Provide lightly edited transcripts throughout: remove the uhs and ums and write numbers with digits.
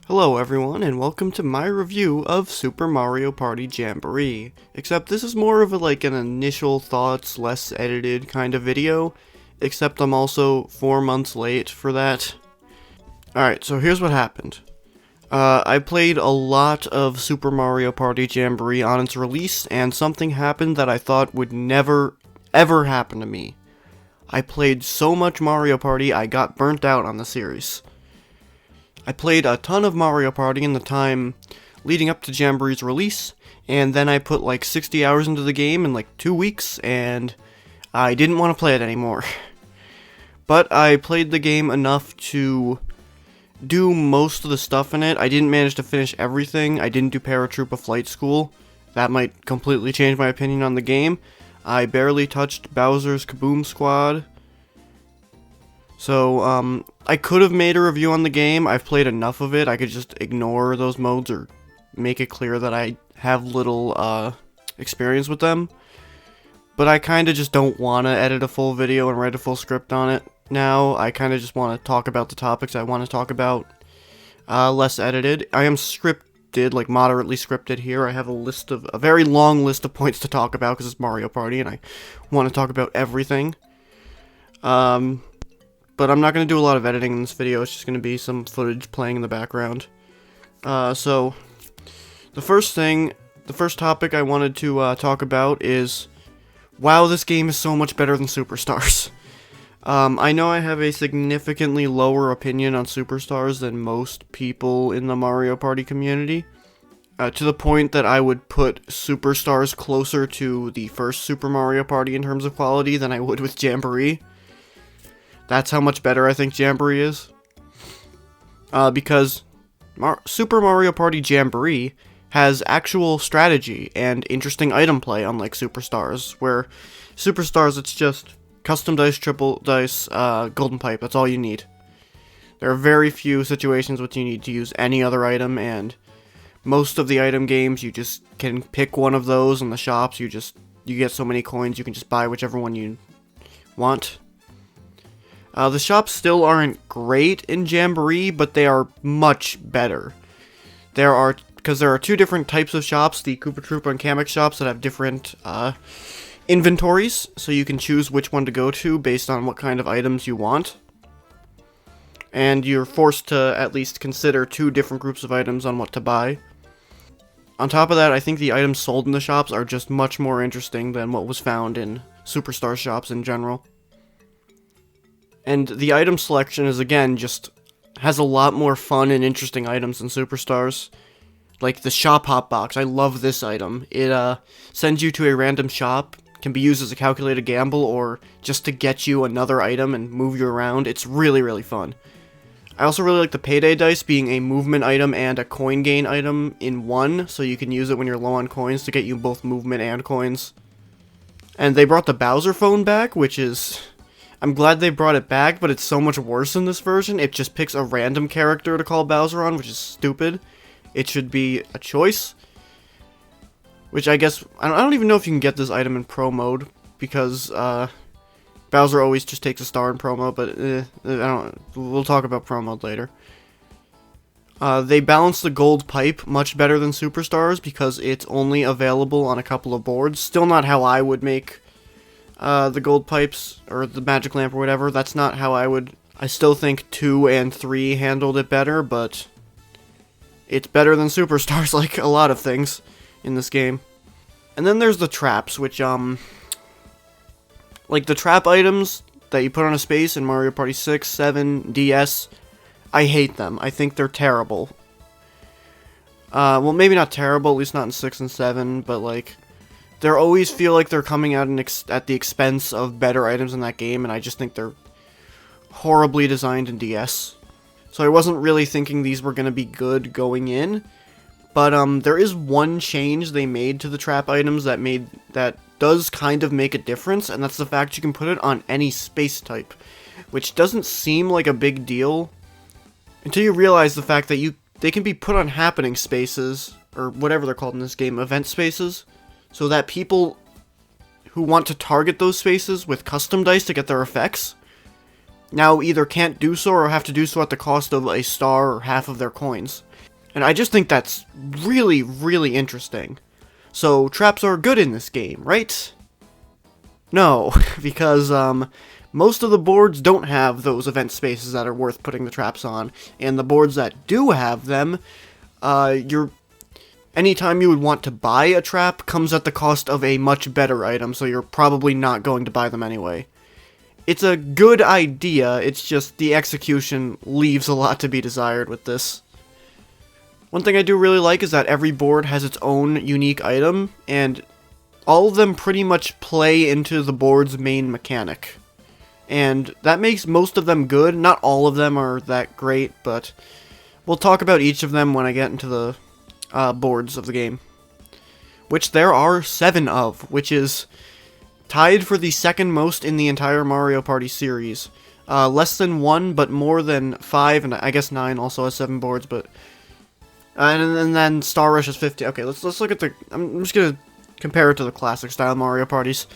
Hello everyone, and welcome to my review of Super Mario Party Jamboree. Except this is more of an initial thoughts, less edited kind of video, except I'm also 4 months late for that. Alright, so here's what happened. I played a lot of Super Mario Party Jamboree on its release, and something happened that I thought would never, ever happen to me. I played so much Mario Party, I got burnt out on the series. I played a ton of Mario Party in the time leading up to Jamboree's release, and then I put like 60 hours into the game in like 2 weeks, and I didn't want to play it anymore. But I played the game enough to do most of the stuff in it. I didn't manage to finish everything. I didn't do Paratroopa Flight School. That might completely change my opinion on the game. I barely touched Bowser's Kaboom Squad. So, I could have made a review on the game. I've played enough of it. I could just ignore those modes or make it clear that I have little, experience with them. But I kind of just don't want to edit a full video and write a full script on it now. I kind of just want to talk about the topics I want to talk about, less edited. I am scripted, like moderately scripted here. I have a very long list of points to talk about because it's Mario Party and I want to talk about everything. But I'm not going to do a lot of editing in this video, it's just going to be some footage playing in the background. So, the first topic I wanted to talk about is, wow, this game is so much better than Superstars. I know I have a significantly lower opinion on Superstars than most people in the Mario Party community, to the point that I would put Superstars closer to the first Super Mario Party in terms of quality than I would with Jamboree. That's how much better I think Jamboree is. Because Super Mario Party Jamboree has actual strategy and interesting item play, unlike Superstars, where Superstars it's just custom dice, triple dice, golden pipe, that's all you need. There are very few situations which you need to use any other item, and most of the item games you just can pick one of those in the shops, you get so many coins, you can just buy whichever one you want. The shops still aren't great in Jamboree, but they are much better. Because there are two different types of shops, the Koopa Troopa and Kamek shops that have different inventories, so you can choose which one to go to based on what kind of items you want. And you're forced to at least consider two different groups of items on what to buy. On top of that, I think the items sold in the shops are just much more interesting than what was found in Superstar shops in general. And the item selection is, again, just has a lot more fun and interesting items than Superstars. Like the Shop Hop Box, I love this item. It sends you to a random shop, can be used as a calculated gamble, or just to get you another item and move you around. It's really, really fun. I also really like the Payday Dice being a movement item and a coin gain item in one, so you can use it when you're low on coins to get you both movement and coins. And they brought the Bowser phone back, which is... I'm glad they brought it back, but it's so much worse in this version. It just picks a random character to call Bowser on, which is stupid. It should be a choice. Which I guess... I don't even know if you can get this item in Pro Mode, because Bowser always just takes a star in Pro Mode, but we'll talk about Pro Mode later. They balance the gold pipe much better than Superstars, because it's only available on a couple of boards. Still not how I would make... the gold pipes, or the magic lamp or whatever, that's not how I still think 2 and 3 handled it better, but it's better than Superstars, like a lot of things in this game. And then there's the traps, which, like the trap items that you put on a space in Mario Party 6, 7, DS, I hate them. I think they're terrible. Well, maybe not terrible, at least not in 6 and 7, but like... They always feel like they're coming out at the expense of better items in that game, and I just think they're horribly designed in DS. So I wasn't really thinking these were going to be good going in, but there is one change they made to the trap items that does kind of make a difference, and that's the fact you can put it on any space type, which doesn't seem like a big deal until you realize the fact that they can be put on happening spaces, or whatever they're called in this game, event spaces. So that people who want to target those spaces with custom dice to get their effects now either can't do so or have to do so at the cost of a star or half of their coins. And I just think that's really, really interesting. So, traps are good in this game, right? No, because, most of the boards don't have those event spaces that are worth putting the traps on, and the boards that do have them, anytime you would want to buy a trap comes at the cost of a much better item, so you're probably not going to buy them anyway. It's a good idea, it's just the execution leaves a lot to be desired with this. One thing I do really like is that every board has its own unique item, and all of them pretty much play into the board's main mechanic. And that makes most of them good. Not all of them are that great, but we'll talk about each of them when I get into the boards of the game. Which there are 7 of, which is tied for the second most in the entire Mario Party series. Less than 1, but more than 5, and I guess 9 also has 7 boards, but... and then Star Rush is 50. Okay, let's look at the... I'm just gonna compare it to the classic style Mario Parties.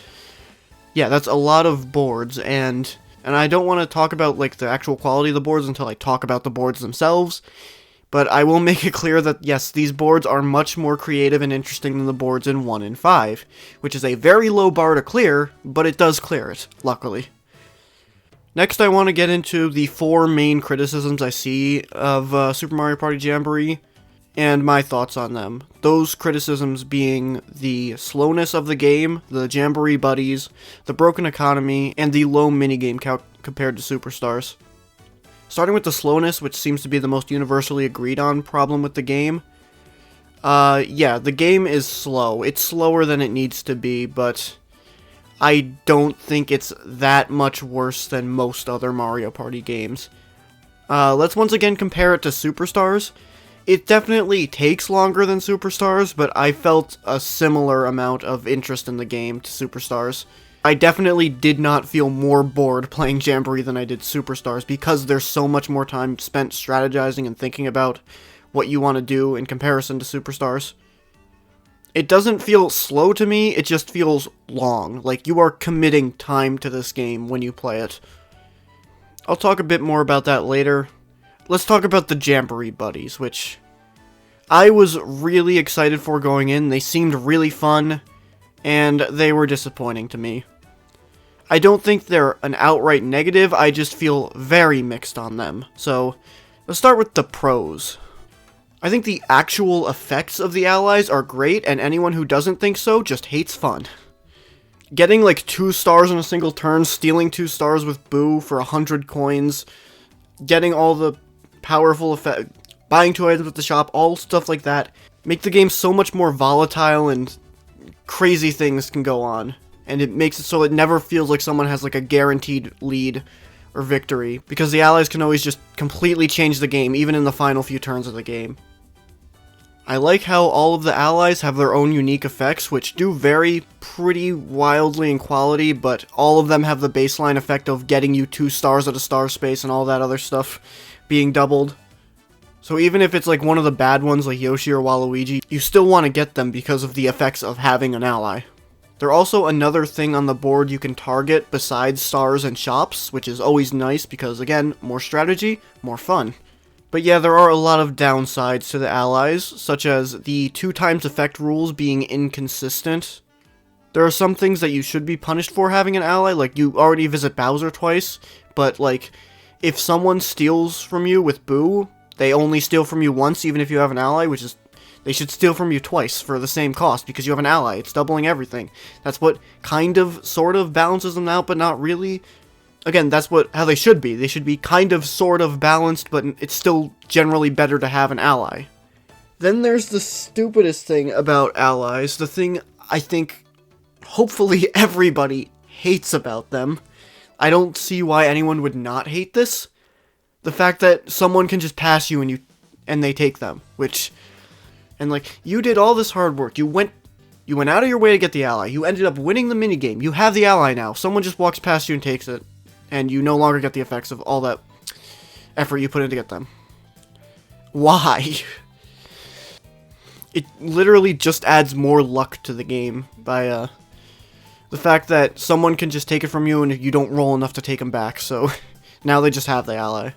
Yeah, that's a lot of boards, and I don't want to talk about, like, the actual quality of the boards until I talk about the boards themselves, but I will make it clear that, yes, these boards are much more creative and interesting than the boards in 1 and 5, which is a very low bar to clear, but it does clear it, luckily. Next, I want to get into the 4 main criticisms I see of Super Mario Party Jamboree, and my thoughts on them. Those criticisms being the slowness of the game, the Jamboree buddies, the broken economy, and the low minigame count compared to Superstars. Starting with the slowness, which seems to be the most universally agreed on problem with the game. Yeah, the game is slow. It's slower than it needs to be, but I don't think it's that much worse than most other Mario Party games. Let's once again compare it to Superstars. It definitely takes longer than Superstars, but I felt a similar amount of interest in the game to Superstars. I definitely did not feel more bored playing Jamboree than I did Superstars, because there's so much more time spent strategizing and thinking about what you want to do in comparison to Superstars. It doesn't feel slow to me, it just feels long. Like, you are committing time to this game when you play it. I'll talk a bit more about that later. Let's talk about the Jamboree buddies, which I was really excited for going in. They seemed really fun, and they were disappointing to me. I don't think they're an outright negative, I just feel very mixed on them. So, let's start with the pros. I think the actual effects of the allies are great, and anyone who doesn't think so just hates fun. Getting like 2 stars in a single turn, stealing 2 stars with Boo for 100 coins, getting all the powerful effect, buying 2 items at the shop, all stuff like that, make the game so much more volatile and crazy things can go on. And it makes it so it never feels like someone has like a guaranteed lead or victory, because the allies can always just completely change the game, even in the final few turns of the game. I like how all of the allies have their own unique effects, which do vary pretty wildly in quality, but all of them have the baseline effect of getting you 2 stars at a star space and all that other stuff being doubled. So even if it's like one of the bad ones like Yoshi or Waluigi, you still want to get them because of the effects of having an ally. They're also another thing on the board you can target besides stars and shops, which is always nice because, again, more strategy, more fun. But yeah, there are a lot of downsides to the allies, such as the 2 times effect rules being inconsistent. There are some things that you should be punished for having an ally, like you already visit Bowser twice, but like, if someone steals from you with Boo, they only steal from you once even if you have an ally, which is, they should steal from you twice for the same cost because you have an ally. It's doubling everything. That's what kind of, sort of balances them out, but not really. Again, that's how they should be. They should be kind of, sort of balanced, but it's still generally better to have an ally. Then there's the stupidest thing about allies, the thing I think hopefully everybody hates about them. I don't see why anyone would not hate this. The fact that someone can just pass you and they take them, and like, you did all this hard work, you went out of your way to get the ally, you ended up winning the minigame, you have the ally now, someone just walks past you and takes it, and you no longer get the effects of all that effort you put in to get them. Why? It literally just adds more luck to the game by, the fact that someone can just take it from you and you don't roll enough to take them back, so Now they just have the ally.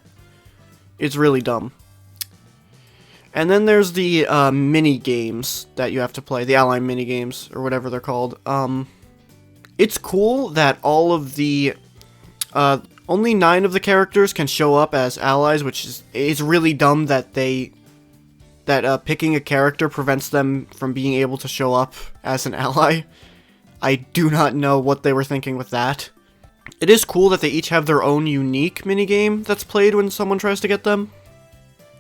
It's really dumb. And then there's the mini games that you have to play, the ally mini games or whatever they're called. It's cool that all of the only 9 of the characters can show up as allies, which is really dumb that picking a character prevents them from being able to show up as an ally. I do not know what they were thinking with that. It is cool that they each have their own unique minigame that's played when someone tries to get them.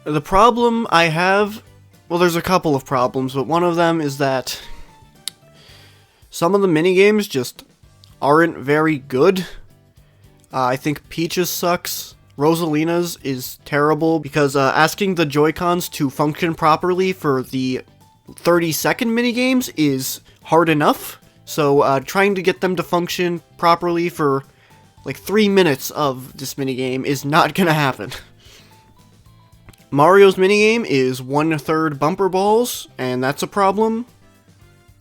The problem I have, well, there's a couple of problems, but one of them is that some of the minigames just aren't very good. I think Peach's sucks. Rosalina's is terrible because asking the Joy-Cons to function properly for the 30-second minigames is hard enough. So trying to get them to function properly for like 3 minutes of this minigame is not gonna happen. Mario's minigame is 1/3 bumper balls, and that's a problem.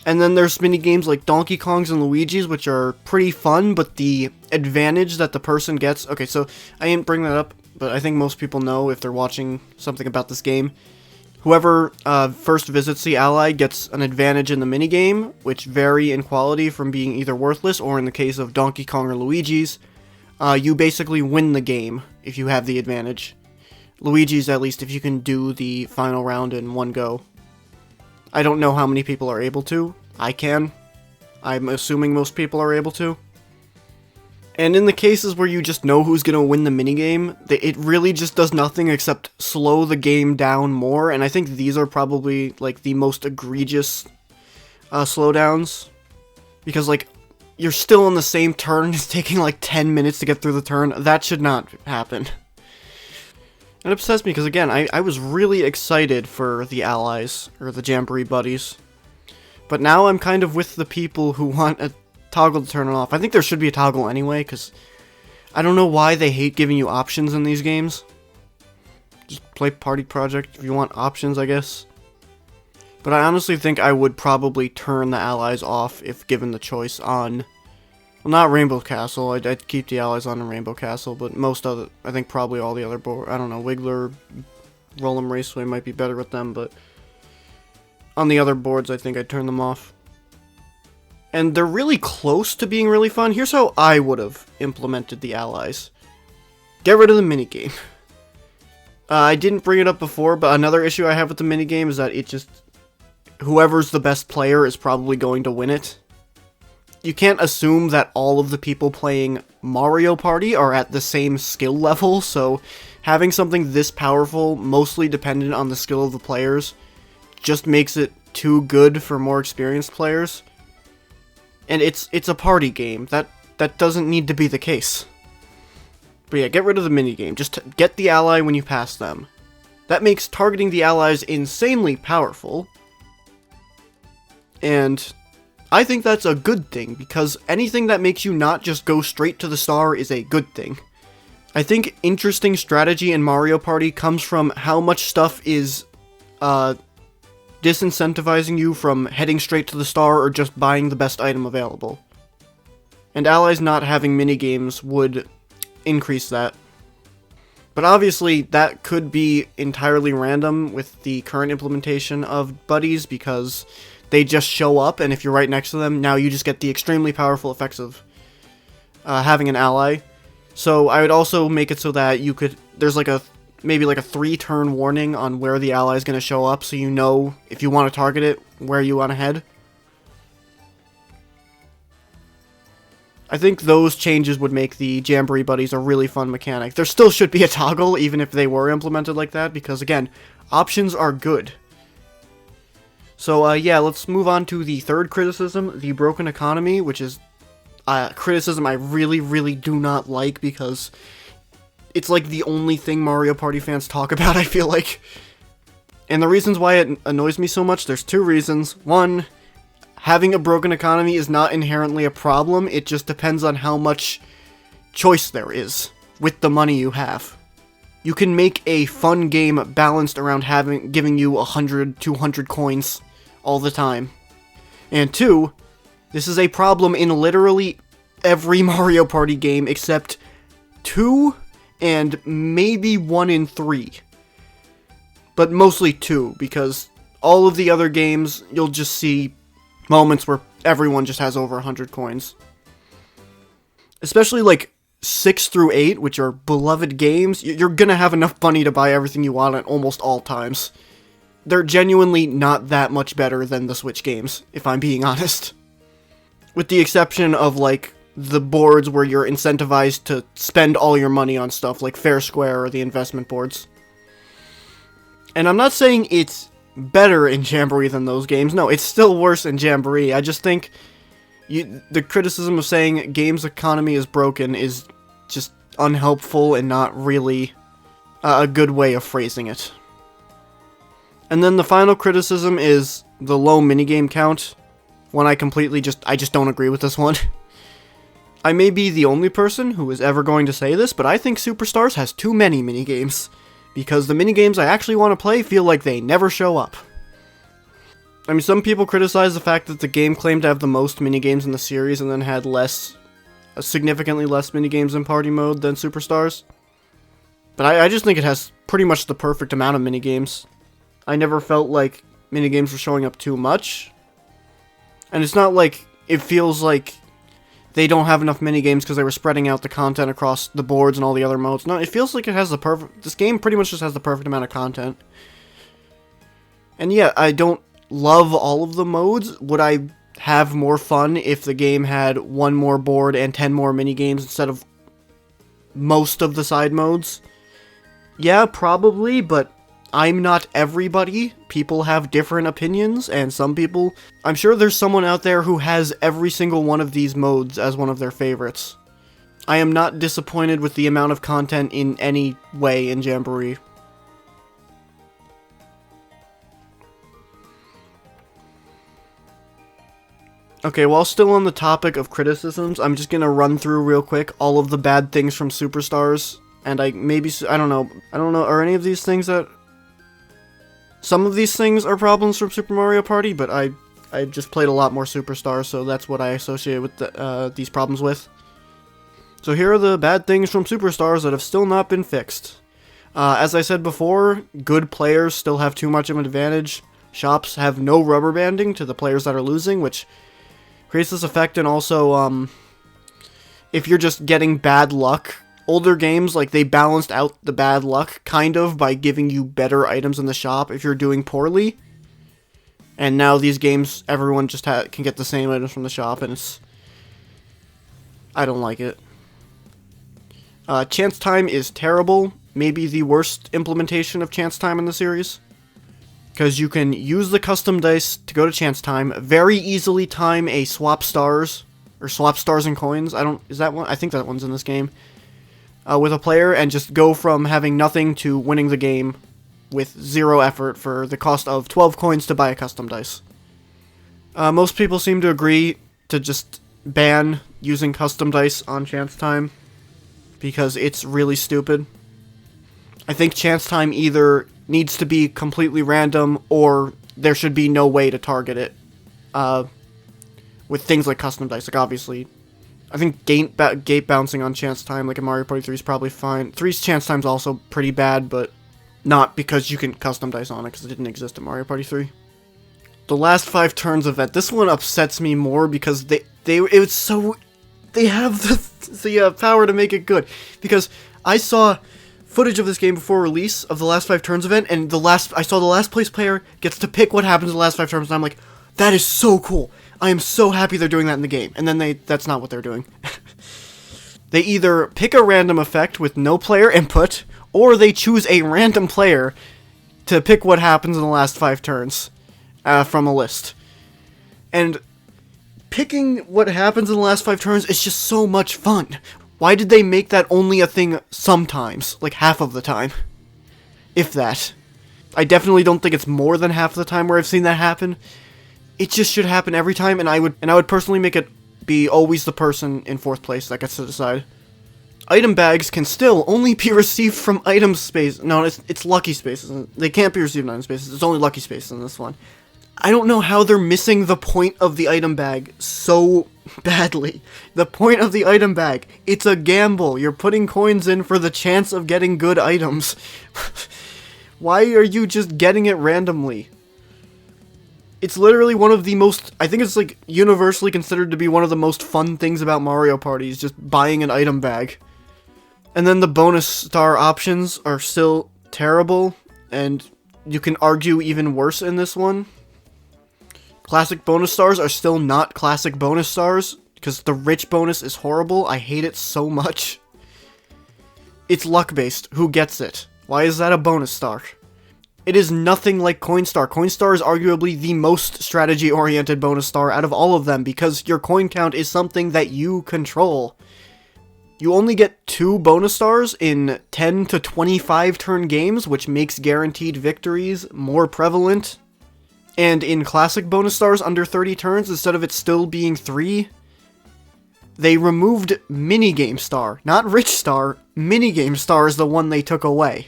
And then there's minigames like Donkey Kong's and Luigi's, which are pretty fun, but the advantage that the person gets... Okay, so I didn't bring that up, but I think most people know if they're watching something about this game. Whoever first visits the ally gets an advantage in the minigame, which vary in quality from being either worthless, or in the case of Donkey Kong or Luigi's, you basically win the game if you have the advantage. Luigi's, at least, if you can do the final round in one go. I don't know how many people are able to. I can. I'm assuming most people are able to. And in the cases where you just know who's gonna win the minigame, it really just does nothing except slow the game down more, and I think these are probably, like, the most egregious slowdowns. Because, like, you're still on the same turn, it's taking like 10 minutes to get through the turn. That should not happen. It upsets me because, again, I was really excited for the allies, or the Jamboree buddies. But now I'm kind of with the people who want a toggle to turn it off. I think there should be a toggle anyway, because I don't know why they hate giving you options in these games. Just play Party Project if you want options, I guess. But I honestly think I would probably turn the allies off if given the choice on... Well, not Rainbow Castle. I'd keep the allies on in Rainbow Castle, but most other... I think probably all the other boards... I don't know, Wiggler, Roll'em Raceway might be better with them, but... On the other boards, I think I'd turn them off. And they're really close to being really fun. Here's how I would have implemented the allies. Get rid of the minigame. I didn't bring it up before, but another issue I have with the minigame is that it just... Whoever's the best player is probably going to win it. You can't assume that all of the people playing Mario Party are at the same skill level, so having something this powerful, mostly dependent on the skill of the players, just makes it too good for more experienced players. And it's a party game. That doesn't need to be the case. But yeah, get rid of the minigame. Just get the ally when you pass them. That makes targeting the allies insanely powerful. And I think that's a good thing, because anything that makes you not just go straight to the star is a good thing. I think interesting strategy in Mario Party comes from how much stuff is disincentivizing you from heading straight to the star or just buying the best item available. And allies not having minigames would increase that. But obviously, that could be entirely random with the current implementation of buddies, because they just show up, and if you're right next to them, now you just get the extremely powerful effects of having an ally. So I would also make it so that you could... There's like maybe like a 3-turn warning on where the ally is going to show up, so you know, if you want to target it, where you want to head. I think those changes would make the Jamboree Buddies a really fun mechanic. There still should be a toggle, even if they were implemented like that, because, again, options are good. So, yeah, let's move on to the third criticism, the broken economy, which is a criticism I really, really do not like, because it's like the only thing Mario Party fans talk about, I feel like. And the reasons why it annoys me so much, there's 2 reasons. One, having a broken economy is not inherently a problem, it just depends on how much choice there is with the money you have. You can make a fun game balanced around giving you 100, 200 coins all the time. And 2, this is a problem in literally every Mario Party game except 2 and maybe 1 in 3. But mostly 2, because all of the other games, you'll just see moments where everyone just has over 100 coins. Especially like 6 through 8, which are beloved games, you're gonna have enough money to buy everything you want at almost all times. They're genuinely not that much better than the Switch games, if I'm being honest. With the exception of, like, the boards where you're incentivized to spend all your money on stuff, like Fair Square or the investment boards. And I'm not saying it's better in Jamboree than those games. No, it's still worse in Jamboree. I just think the criticism of saying games economy is broken is just unhelpful and not really a good way of phrasing it. And then the final criticism is the low minigame count. One I just don't agree with this one. I may be the only person who is ever going to say this, but I think Superstars has too many minigames, because the minigames I actually want to play feel like they never show up. I mean, some people criticize the fact that the game claimed to have the most minigames in the series and then had significantly less minigames in party mode than Superstars. But I just think it has pretty much the perfect amount of minigames. I never felt like minigames were showing up too much. And it's not like it feels like they don't have enough minigames because they were spreading out the content across the boards and all the other modes. No, it feels like it has this game pretty much just has the perfect amount of content. And yeah, I don't love all of the modes. Would I have more fun if the game had 1 more board and 10 more minigames instead of most of the side modes? Yeah, probably, but I'm not everybody. People have different opinions, and some people... I'm sure there's someone out there who has every single one of these modes as one of their favorites. I am not disappointed with the amount of content in any way in Jamboree. Okay, while still on the topic of criticisms, I'm just gonna run through real quick all of the bad things from Superstars, and I don't know, are any of these things that... Some of these things are problems from Super Mario Party, but I just played a lot more Superstars, so that's what I associate with these problems with. So here are the bad things from Superstars that have still not been fixed. As I said before, good players still have too much of an advantage. Shops have no rubber banding to the players that are losing, which creates this effect, and also, if you're just getting bad luck, older games, like, they balanced out the bad luck, kind of, by giving you better items in the shop if you're doing poorly. And now these games, everyone just can get the same items from the shop, and I don't like it. Chance time is terrible. Maybe the worst implementation of chance time in the series. Because you can use the custom dice to go to chance time, very easily time a swap stars, or swap stars and coins, is that one? I think that one's in this game. With a player, and just go from having nothing to winning the game with 0 effort for the cost of 12 coins to buy a custom dice. Most people seem to agree to just ban using custom dice on chance time, because it's really stupid. I think chance time either needs to be completely random, or there should be no way to target it. With things like custom dice, like obviously, I think gate bouncing on chance time, like in Mario Party 3, is probably fine. 3's chance time's also pretty bad, but not because you can custom dice on it, because it didn't exist in Mario Party 3. The last 5 turns event, this one upsets me more because they have the power to make it good. Because I saw footage of this game before release of the last 5 turns event, and I saw the last place player gets to pick what happens in the last 5 turns, and I'm like, that is so cool. I am so happy they're doing that in the game. And then that's not what they're doing. They either pick a random effect with no player input, or they choose a random player to pick what happens in the last 5 turns from a list. And picking what happens in the last 5 turns is just so much fun. Why did they make that only a thing sometimes? Like half of the time. If that. I definitely don't think it's more than half the time where I've seen that happen. It just should happen every time, and I would personally make it be always the person in 4th place that gets to decide. Item bags can still only be received from item space. No, it's lucky spaces. They can't be received in item spaces. It's only lucky spaces in this one. I don't know how they're missing the point of the item bag so badly. The point of the item bag, it's a gamble. You're putting coins in for the chance of getting good items. Why are you just getting it randomly? It's literally one of the most, I think it's like universally considered to be one of the most fun things about Mario Party is just buying an item bag. And then the bonus star options are still terrible, and you can argue even worse in this one. Classic bonus stars are still not classic bonus stars, because the rich bonus is horrible. I hate it so much. It's luck-based. Who gets it? Why is that a bonus star? It is nothing like Coinstar. Coinstar is arguably the most strategy-oriented bonus star out of all of them, because your coin count is something that you control. You only get 2 bonus stars in 10 to 25 turn games, which makes guaranteed victories more prevalent. And in classic bonus stars under 30 turns, instead of it still being 3, they removed minigame star. Not rich star, minigame star is the one they took away.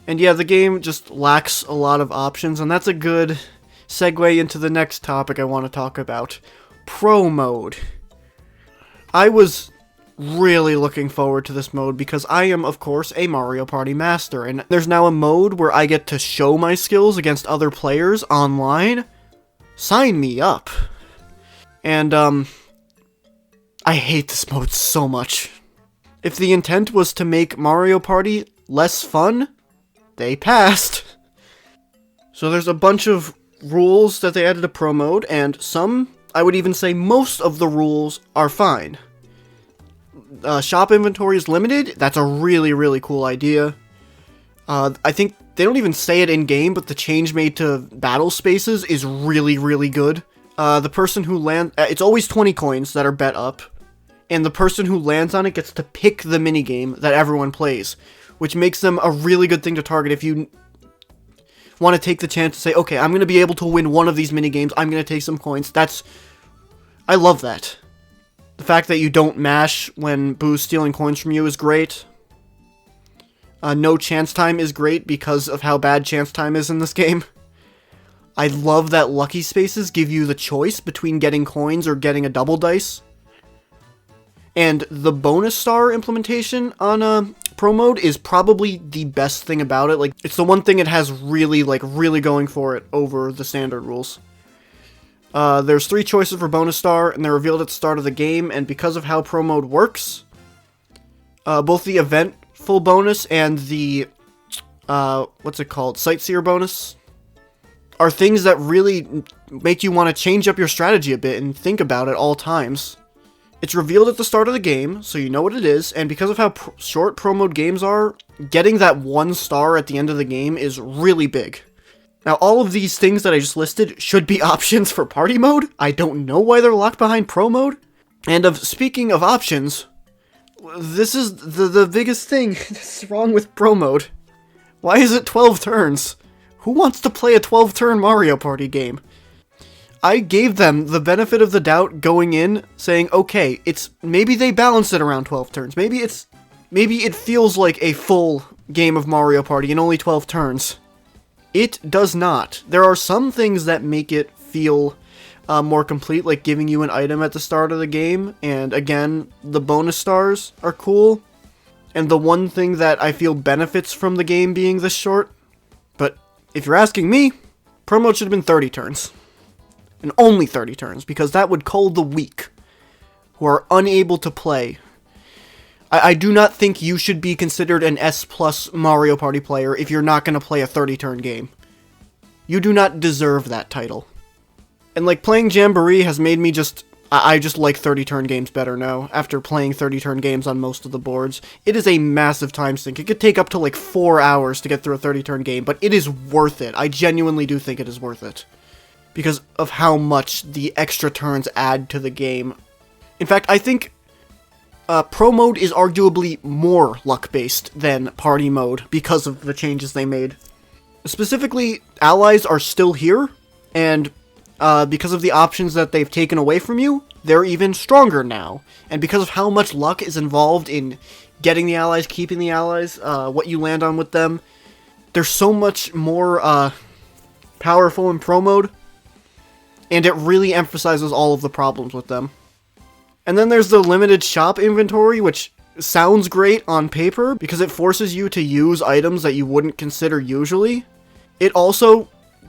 And yeah, the game just lacks a lot of options, and that's a good segue into the next topic I want to talk about. Pro Mode. I was really looking forward to this mode because I am, of course, a Mario Party master, and there's now a mode where I get to show my skills against other players online. Sign me up. And, I hate this mode so much. If the intent was to make Mario Party less fun, they passed. So there's a bunch of rules that they added to Pro Mode, and some, I would even say most of the rules are fine. Shop inventory is limited. That's a really, really cool idea. I think they don't even say it in-game, but the change made to battle spaces is really, really good. The person who it's always 20 coins that are bet up, and the person who lands on it gets to pick the minigame that everyone plays, which makes them a really good thing to target if you want to take the chance to say, okay, I'm going to be able to win one of these minigames, I'm going to take some coins. I love that. The fact that you don't mash when Boo's stealing coins from you is great. No chance time is great because of how bad chance time is in this game. I love that lucky spaces give you the choice between getting coins or getting a double dice. And the bonus star implementation on Pro Mode is probably the best thing about it. Like, it's the one thing it has really going for it over the standard rules. There's 3 choices for bonus star, and they're revealed at the start of the game, and because of how Pro Mode works, both the event full bonus and the, Sightseer bonus, are things that really make you want to change up your strategy a bit and think about it all times. It's revealed at the start of the game, so you know what it is, and because of how short Pro Mode games are, getting that 1 star at the end of the game is really big. Now, all of these things that I just listed should be options for Party Mode. I don't know why they're locked behind Pro Mode. And speaking of options, this is the biggest thing that's wrong with Pro Mode. Why is it 12 turns? Who wants to play a 12-turn Mario Party game? I gave them the benefit of the doubt going in, saying, okay, maybe they balance it around 12 turns. Maybe it feels like a full game of Mario Party in only 12 turns. It does not. There are some things that make it feel more complete, like giving you an item at the start of the game, and again, the bonus stars are cool. And the one thing that I feel benefits from the game being this short, but if you're asking me, Pro Mode should have been 30 turns. And only 30 turns, because that would cull the weak, who are unable to play. I do not think you should be considered an S+ Mario Party player if you're not going to play a 30-turn game. You do not deserve that title. And like, playing Jamboree has made me I just like 30-turn games better now, after playing 30-turn games on most of the boards. It is a massive time sink. It could take up to like 4 hours to get through a 30-turn game, but it is worth it. I genuinely do think it is worth it, because of how much the extra turns add to the game. In fact, I think Pro Mode is arguably more luck-based than Party Mode because of the changes they made. Specifically, allies are still here, and because of the options that they've taken away from you, they're even stronger now. And because of how much luck is involved in getting the allies, keeping the allies, what you land on with them, they're so much more powerful in Pro Mode. and it really emphasizes all of the problems with them. And then there's the limited shop inventory, which sounds great on paper because it forces you to use items that you wouldn't consider usually. It also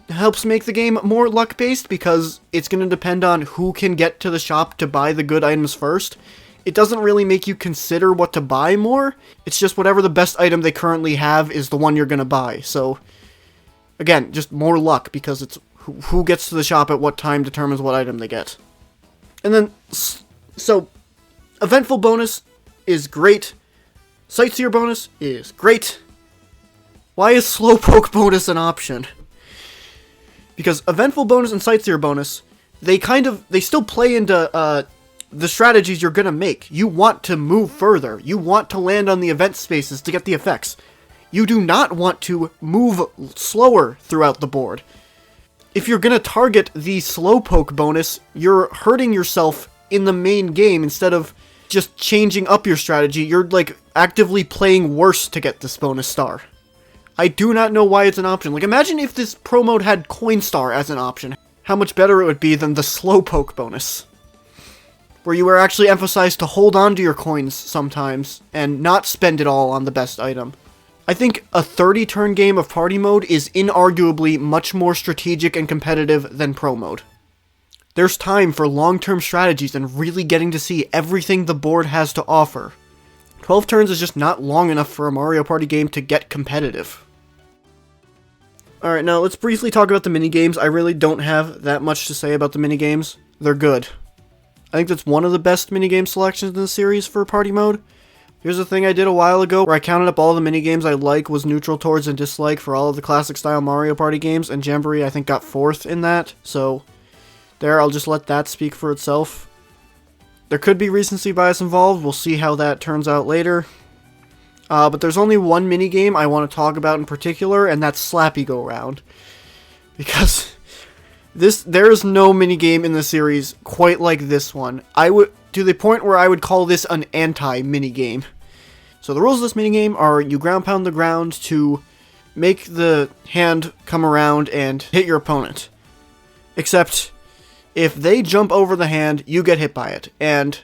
helps make the game more luck-based because it's going to depend on who can get to the shop to buy the good items first. It doesn't really make you consider what to buy more. It's just whatever the best item they currently have is the one you're going to buy. So, again, just more luck because it's who gets to the shop at what time determines what item they get. And then, so, Eventful bonus is great. Sightseer bonus is great. Why is Slowpoke bonus an option? Because Eventful bonus and Sightseer bonus, they still play into the strategies you're gonna make. You want to move further. You want to land on the event spaces to get the effects. You do not want to move slower throughout the board. If you're gonna target the Slowpoke bonus, you're hurting yourself in the main game instead of just changing up your strategy. You're, like, actively playing worse to get this bonus star. I do not know why it's an option. Like, imagine if this pro mode had Coinstar as an option. How much better it would be than the Slowpoke bonus, where you were actually emphasized to hold on to your coins sometimes and not spend it all on the best item. I think a 30-turn game of party mode is inarguably much more strategic and competitive than pro mode. There's time for long-term strategies and really getting to see everything the board has to offer. 12 turns is just not long enough for a Mario Party game to get competitive. Alright, now let's briefly talk about the minigames. I really don't have that much to say about the minigames. They're good. I think that's one of the best minigame selections in the series for party mode. Here's a thing I did a while ago where I counted up all the minigames I like, was neutral towards, and dislike for all of the classic style Mario Party games, and Jamboree I think got 4th in that, so there, I'll just let that speak for itself. There could be recency bias involved, we'll see how that turns out later. But there's only one minigame I want to talk about in particular, and that's Slappy-Go-Round. Because there is no minigame in the series quite like this one. To the point where I would call this an anti-minigame. So the rules of this minigame are you ground pound the ground to make the hand come around and hit your opponent. Except, if they jump over the hand, you get hit by it. And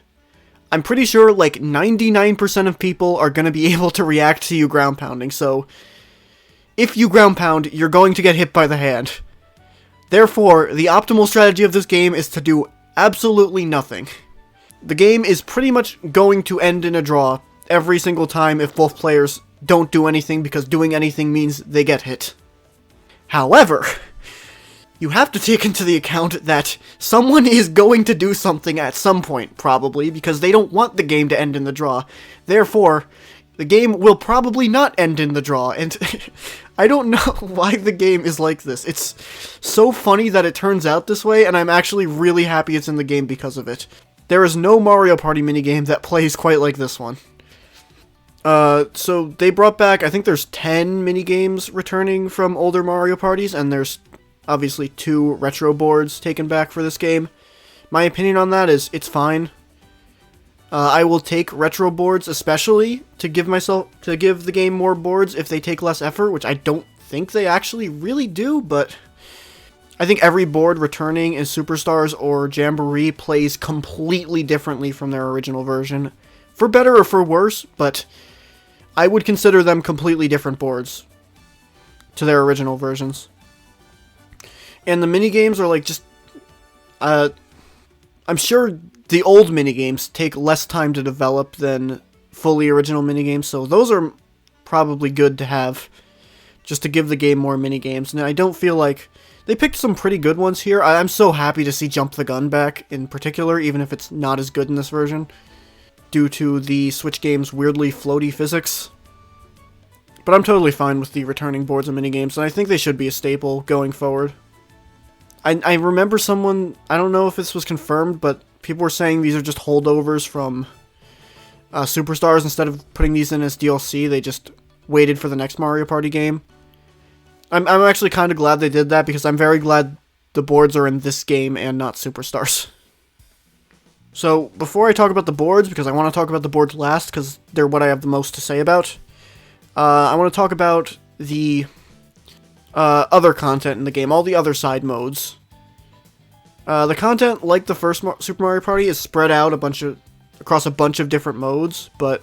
I'm pretty sure like 99% of people are going to be able to react to you ground pounding. So if you ground pound, you're going to get hit by the hand. Therefore, the optimal strategy of this game is to do absolutely nothing. The game is pretty much going to end in a draw every single time if both players don't do anything, because doing anything means they get hit. However, you have to take into the account that someone is going to do something at some point, probably, because they don't want the game to end in the draw. Therefore, the game will probably not end in the draw, and I don't know why the game is like this. It's so funny that it turns out this way, and I'm actually really happy it's in the game because of it. There is no Mario Party minigame that plays quite like this one. So they brought back, I think there's 10 minigames returning from older Mario Parties, and there's obviously 2 retro boards taken back for this game. My opinion on that is, it's fine. I will take retro boards especially to give the game more boards if they take less effort, which I don't think they actually really do, but I think every board returning in Superstars or Jamboree plays completely differently from their original version. For better or for worse, but I would consider them completely different boards to their original versions. And the minigames are like just, I'm sure the old minigames take less time to develop than fully original minigames, so those are probably good to have, just to give the game more minigames. And I don't feel like they picked some pretty good ones here. I'm so happy to see Jump the Gun back, in particular, even if it's not as good in this version, due to the Switch game's weirdly floaty physics. But I'm totally fine with the returning boards and minigames, and I think they should be a staple going forward. I remember someone, I don't know if this was confirmed, but people were saying these are just holdovers from Superstars. Instead of putting these in as DLC, they just waited for the next Mario Party game. I'm actually kind of glad they did that, because I'm very glad the boards are in this game and not Superstars. So, before I talk about the boards, because I want to talk about the boards last, because they're what I have the most to say about, I want to talk about the other content in the game, all the other side modes. The content, like the first Super Mario Party, is spread out across a bunch of different modes, but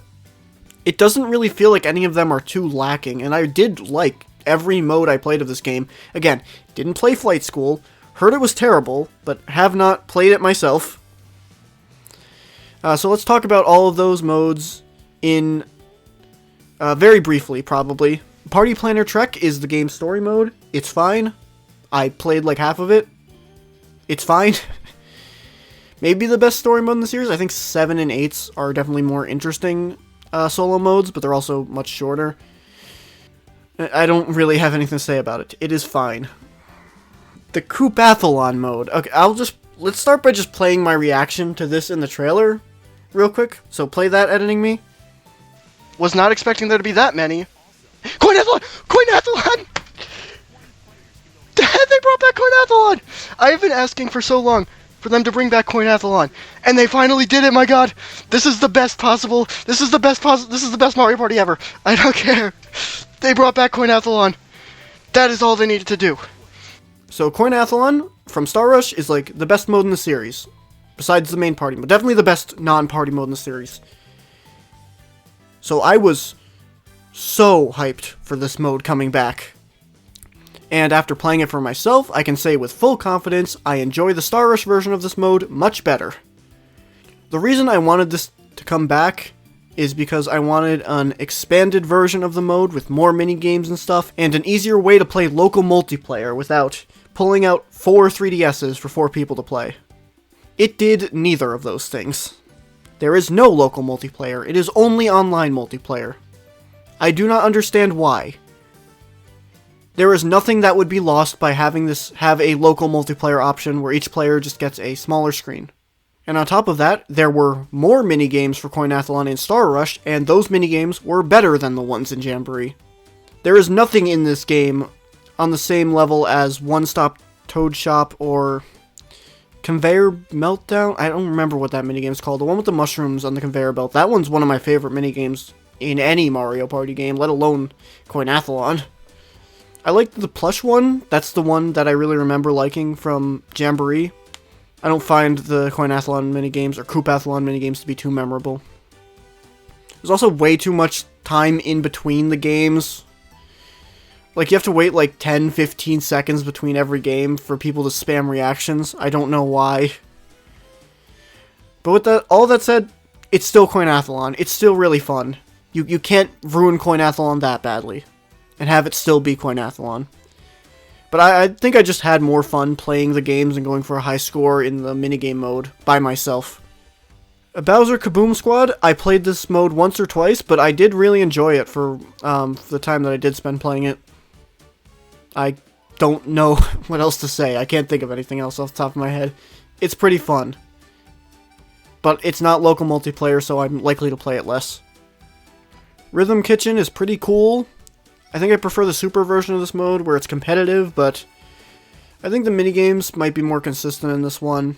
it doesn't really feel like any of them are too lacking, and I did like every mode I played of this game. Again, didn't play Flight School, heard it was terrible, but have not played it myself. So let's talk about all of those modes in very briefly, probably. Party Planner Trek is the game's story mode. It's fine. I played like half of it. It's fine. Maybe the best story mode in the series. I think 7 and 8s are definitely more interesting solo modes, but they're also much shorter. I don't really have anything to say about it. It is fine. The Coop-athlon mode. Okay, let's start by just playing my reaction to this in the trailer real quick. So play that, editing me. Was not expecting there to be that many. Coin-athlon! Coin-athlon! They brought back Coin-athlon! I have been asking for so long for them to bring back Coin-athlon, and they finally did it, my god! This is the best possible, this is the best Mario Party ever. I don't care. They brought back Coin-athlon. That is all they needed to do. So Coin-athlon from Star Rush is like the best mode in the series, besides the main party mode. Definitely the best non-party mode in the series. So I was so hyped for this mode coming back. And after playing it for myself, I can say with full confidence, I enjoy the Star Rush version of this mode much better. The reason I wanted this to come back is because I wanted an expanded version of the mode with more minigames and stuff, and an easier way to play local multiplayer without pulling out 4 3DSs for 4 people to play. It did neither of those things. There is no local multiplayer, it is only online multiplayer. I do not understand why. There is nothing that would be lost by having this have a local multiplayer option where each player just gets a smaller screen. And on top of that, there were more minigames for Coin-athlon in Star Rush, and those minigames were better than the ones in Jamboree. There is nothing in this game on the same level as One Stop Toad Shop or Conveyor Meltdown. I don't remember what that minigame is called. The one with the mushrooms on the conveyor belt. That one's one of my favorite minigames in any Mario Party game, let alone Coin-athlon. I liked the plush one. That's the one that I really remember liking from Jamboree. I don't find the Coin-athlon minigames or Coop-athlon minigames to be too memorable. There's also way too much time in between the games. Like, you have to wait like 10-15 seconds between every game for people to spam reactions. I don't know why. But with all that said, it's still Coin-athlon. It's still really fun. You can't ruin Coin-athlon that badly and have it still be Coin-athlon. But I think I just had more fun playing the games and going for a high score in the minigame mode by myself. Bowser Kaboom Squad, I played this mode once or twice, but I did really enjoy it for the time that I did spend playing it. I don't know what else to say. I can't think of anything else off the top of my head. It's pretty fun. But it's not local multiplayer, so I'm likely to play it less. Rhythm Kitchen is pretty cool. I think I prefer the Super version of this mode, where it's competitive, but I think the minigames might be more consistent in this one.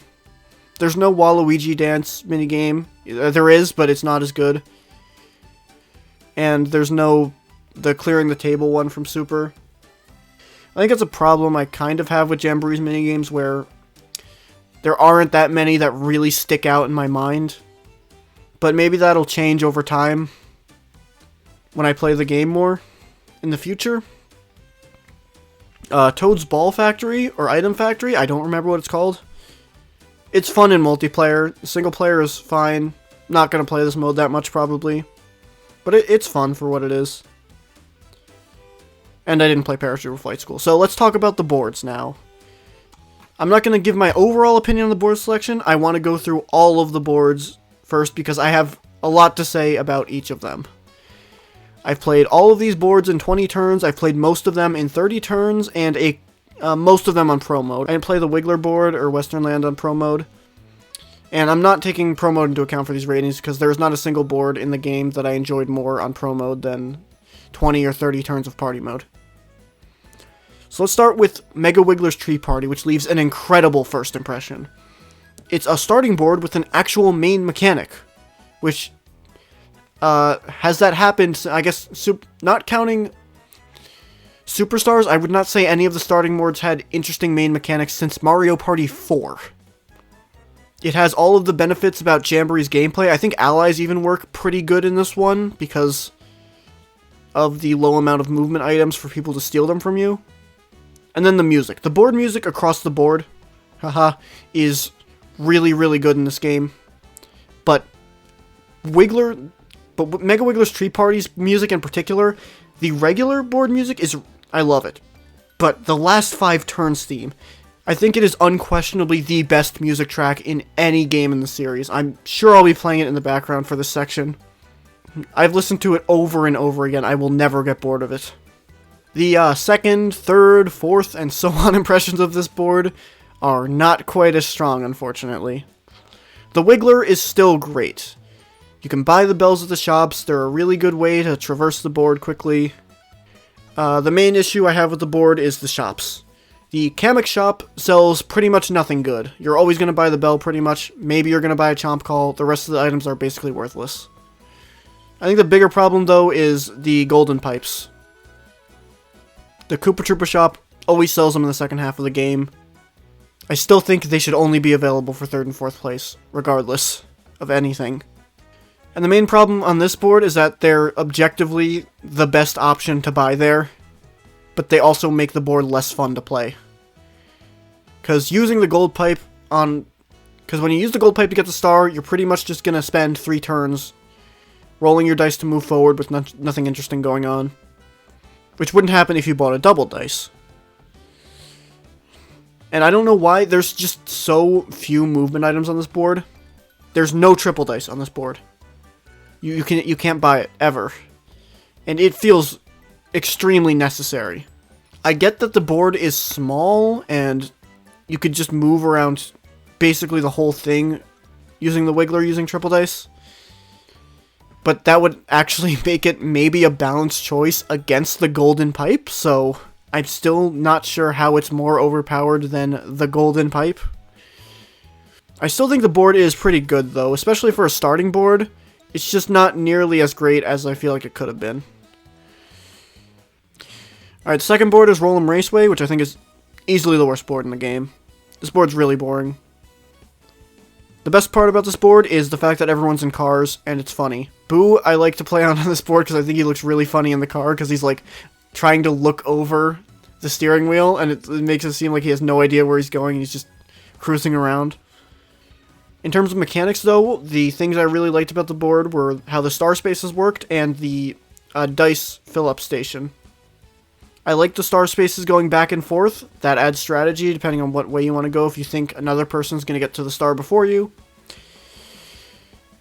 There's no Waluigi dance minigame. There is, but it's not as good. And there's no the clearing the table one from Super. I think it's a problem I kind of have with Jamboree's minigames, where there aren't that many that really stick out in my mind. But maybe that'll change over time when I play the game more in the future. Toad's Ball Factory, or Item Factory, I don't remember what it's called. It's fun in multiplayer. Single player is fine. Not going to play this mode that much, probably. But it's fun for what it is. And I didn't play Parachute Flight School. So let's talk about the boards now. I'm not going to give my overall opinion on the board selection. I want to go through all of the boards first, because I have a lot to say about each of them. I've played all of these boards in 20 turns. I've played most of them in 30 turns, and most of them on Pro Mode. I didn't play the Wiggler board or Western Land on Pro Mode. And I'm not taking Pro Mode into account for these ratings, because there's not a single board in the game that I enjoyed more on Pro Mode than 20 or 30 turns of Party Mode. So let's start with Mega Wiggler's Tree Party, which leaves an incredible first impression. It's a starting board with an actual main mechanic, which has that happened, I guess, not counting Superstars, I would not say any of the starting boards had interesting main mechanics since Mario Party 4. It has all of the benefits about Jamboree's gameplay. I think allies even work pretty good in this one because of the low amount of movement items for people to steal them from you. And then the music. The board music across the board, is really, really good in this game. But Mega Wiggler's Tree Party's music in particular, the regular board music I love it. But the last 5 turns theme, I think it is unquestionably the best music track in any game in the series. I'm sure I'll be playing it in the background for this section. I've listened to it over and over again. I will never get bored of it. The second, third, fourth, and so on impressions of this board are not quite as strong, unfortunately. The Wiggler is still great. You can buy the bells at the shops. They're a really good way to traverse the board quickly. The main issue I have with the board is the shops. The Kamek shop sells pretty much nothing good. You're always going to buy the bell pretty much. Maybe you're going to buy a chomp call. The rest of the items are basically worthless. I think the bigger problem, though, is the golden pipes. The Koopa Troopa shop always sells them in the second half of the game. I still think they should only be available for 3rd and 4th place, regardless of anything. And the main problem on this board is that they're objectively the best option to buy there, but they also make the board less fun to play. Because using the gold pipe because when you use the gold pipe to get the star, you're pretty much just going to spend 3 turns rolling your dice to move forward with nothing interesting going on. Which wouldn't happen if you bought a double dice. And I don't know why, there's just so few movement items on this board. There's no triple dice on this board. You can't buy it, ever. And it feels extremely necessary. I get that the board is small, and you could just move around basically the whole thing using the Wiggler using triple dice. But that would actually make it maybe a balanced choice against the golden pipe, so I'm still not sure how it's more overpowered than the golden pipe. I still think the board is pretty good, though, especially for a starting board. It's just not nearly as great as I feel like it could have been. Alright, the second board is Roll'em Raceway, which I think is easily the worst board in the game. This board's really boring. The best part about this board is the fact that everyone's in cars, and it's funny. Boo, I like to play on this board because I think he looks really funny in the car, because he's, like, trying to look over the steering wheel, and it makes it seem like he has no idea where he's going, and he's just cruising around. In terms of mechanics, though, the things I really liked about the board were how the star spaces worked, and the dice fill-up station. I like the star spaces going back and forth. That adds strategy depending on what way you want to go if you think another person's going to get to the star before you.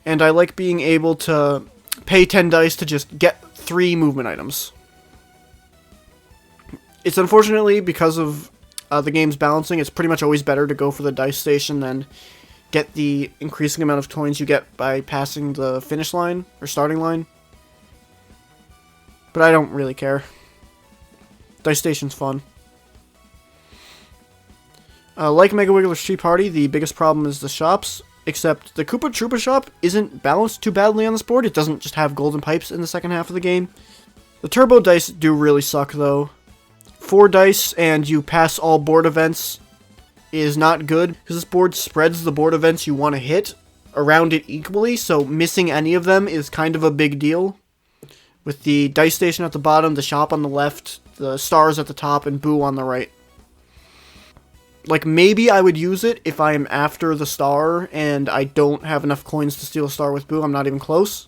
And I like being able to pay 10 dice to just get 3 movement items. It's unfortunately, because of the game's balancing, it's pretty much always better to go for the dice station than get the increasing amount of coins you get by passing the finish line or starting line. But I don't really care. Dice station's fun. Like Mega Wiggler's Tree Party, the biggest problem is the shops, except the Koopa Troopa shop isn't balanced too badly on this board. It doesn't just have golden pipes in the second half of the game. The turbo dice do really suck, though. 4 dice and you pass all board events is not good, because this board spreads the board events you want to hit around it equally, so missing any of them is kind of a big deal. With the dice station at the bottom, the shop on the left, the stars at the top, and Boo on the right. Like, maybe I would use it if I am after the star and I don't have enough coins to steal a star with Boo. I'm not even close.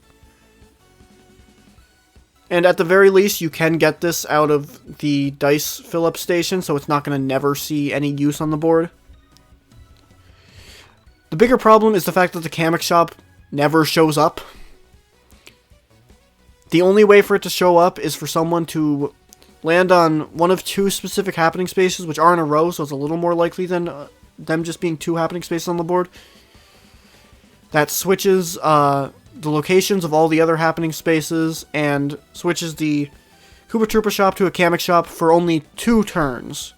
And at the very least, you can get this out of the dice fill-up station, so it's not going to never see any use on the board. The bigger problem is the fact that the Kamek shop never shows up. The only way for it to show up is for someone to land on one of 2 specific happening spaces, which are in a row, so it's a little more likely than them just being 2 happening spaces on the board. That switches the locations of all the other happening spaces, and switches the Koopa Troopa shop to a Kamek shop for only 2 turns.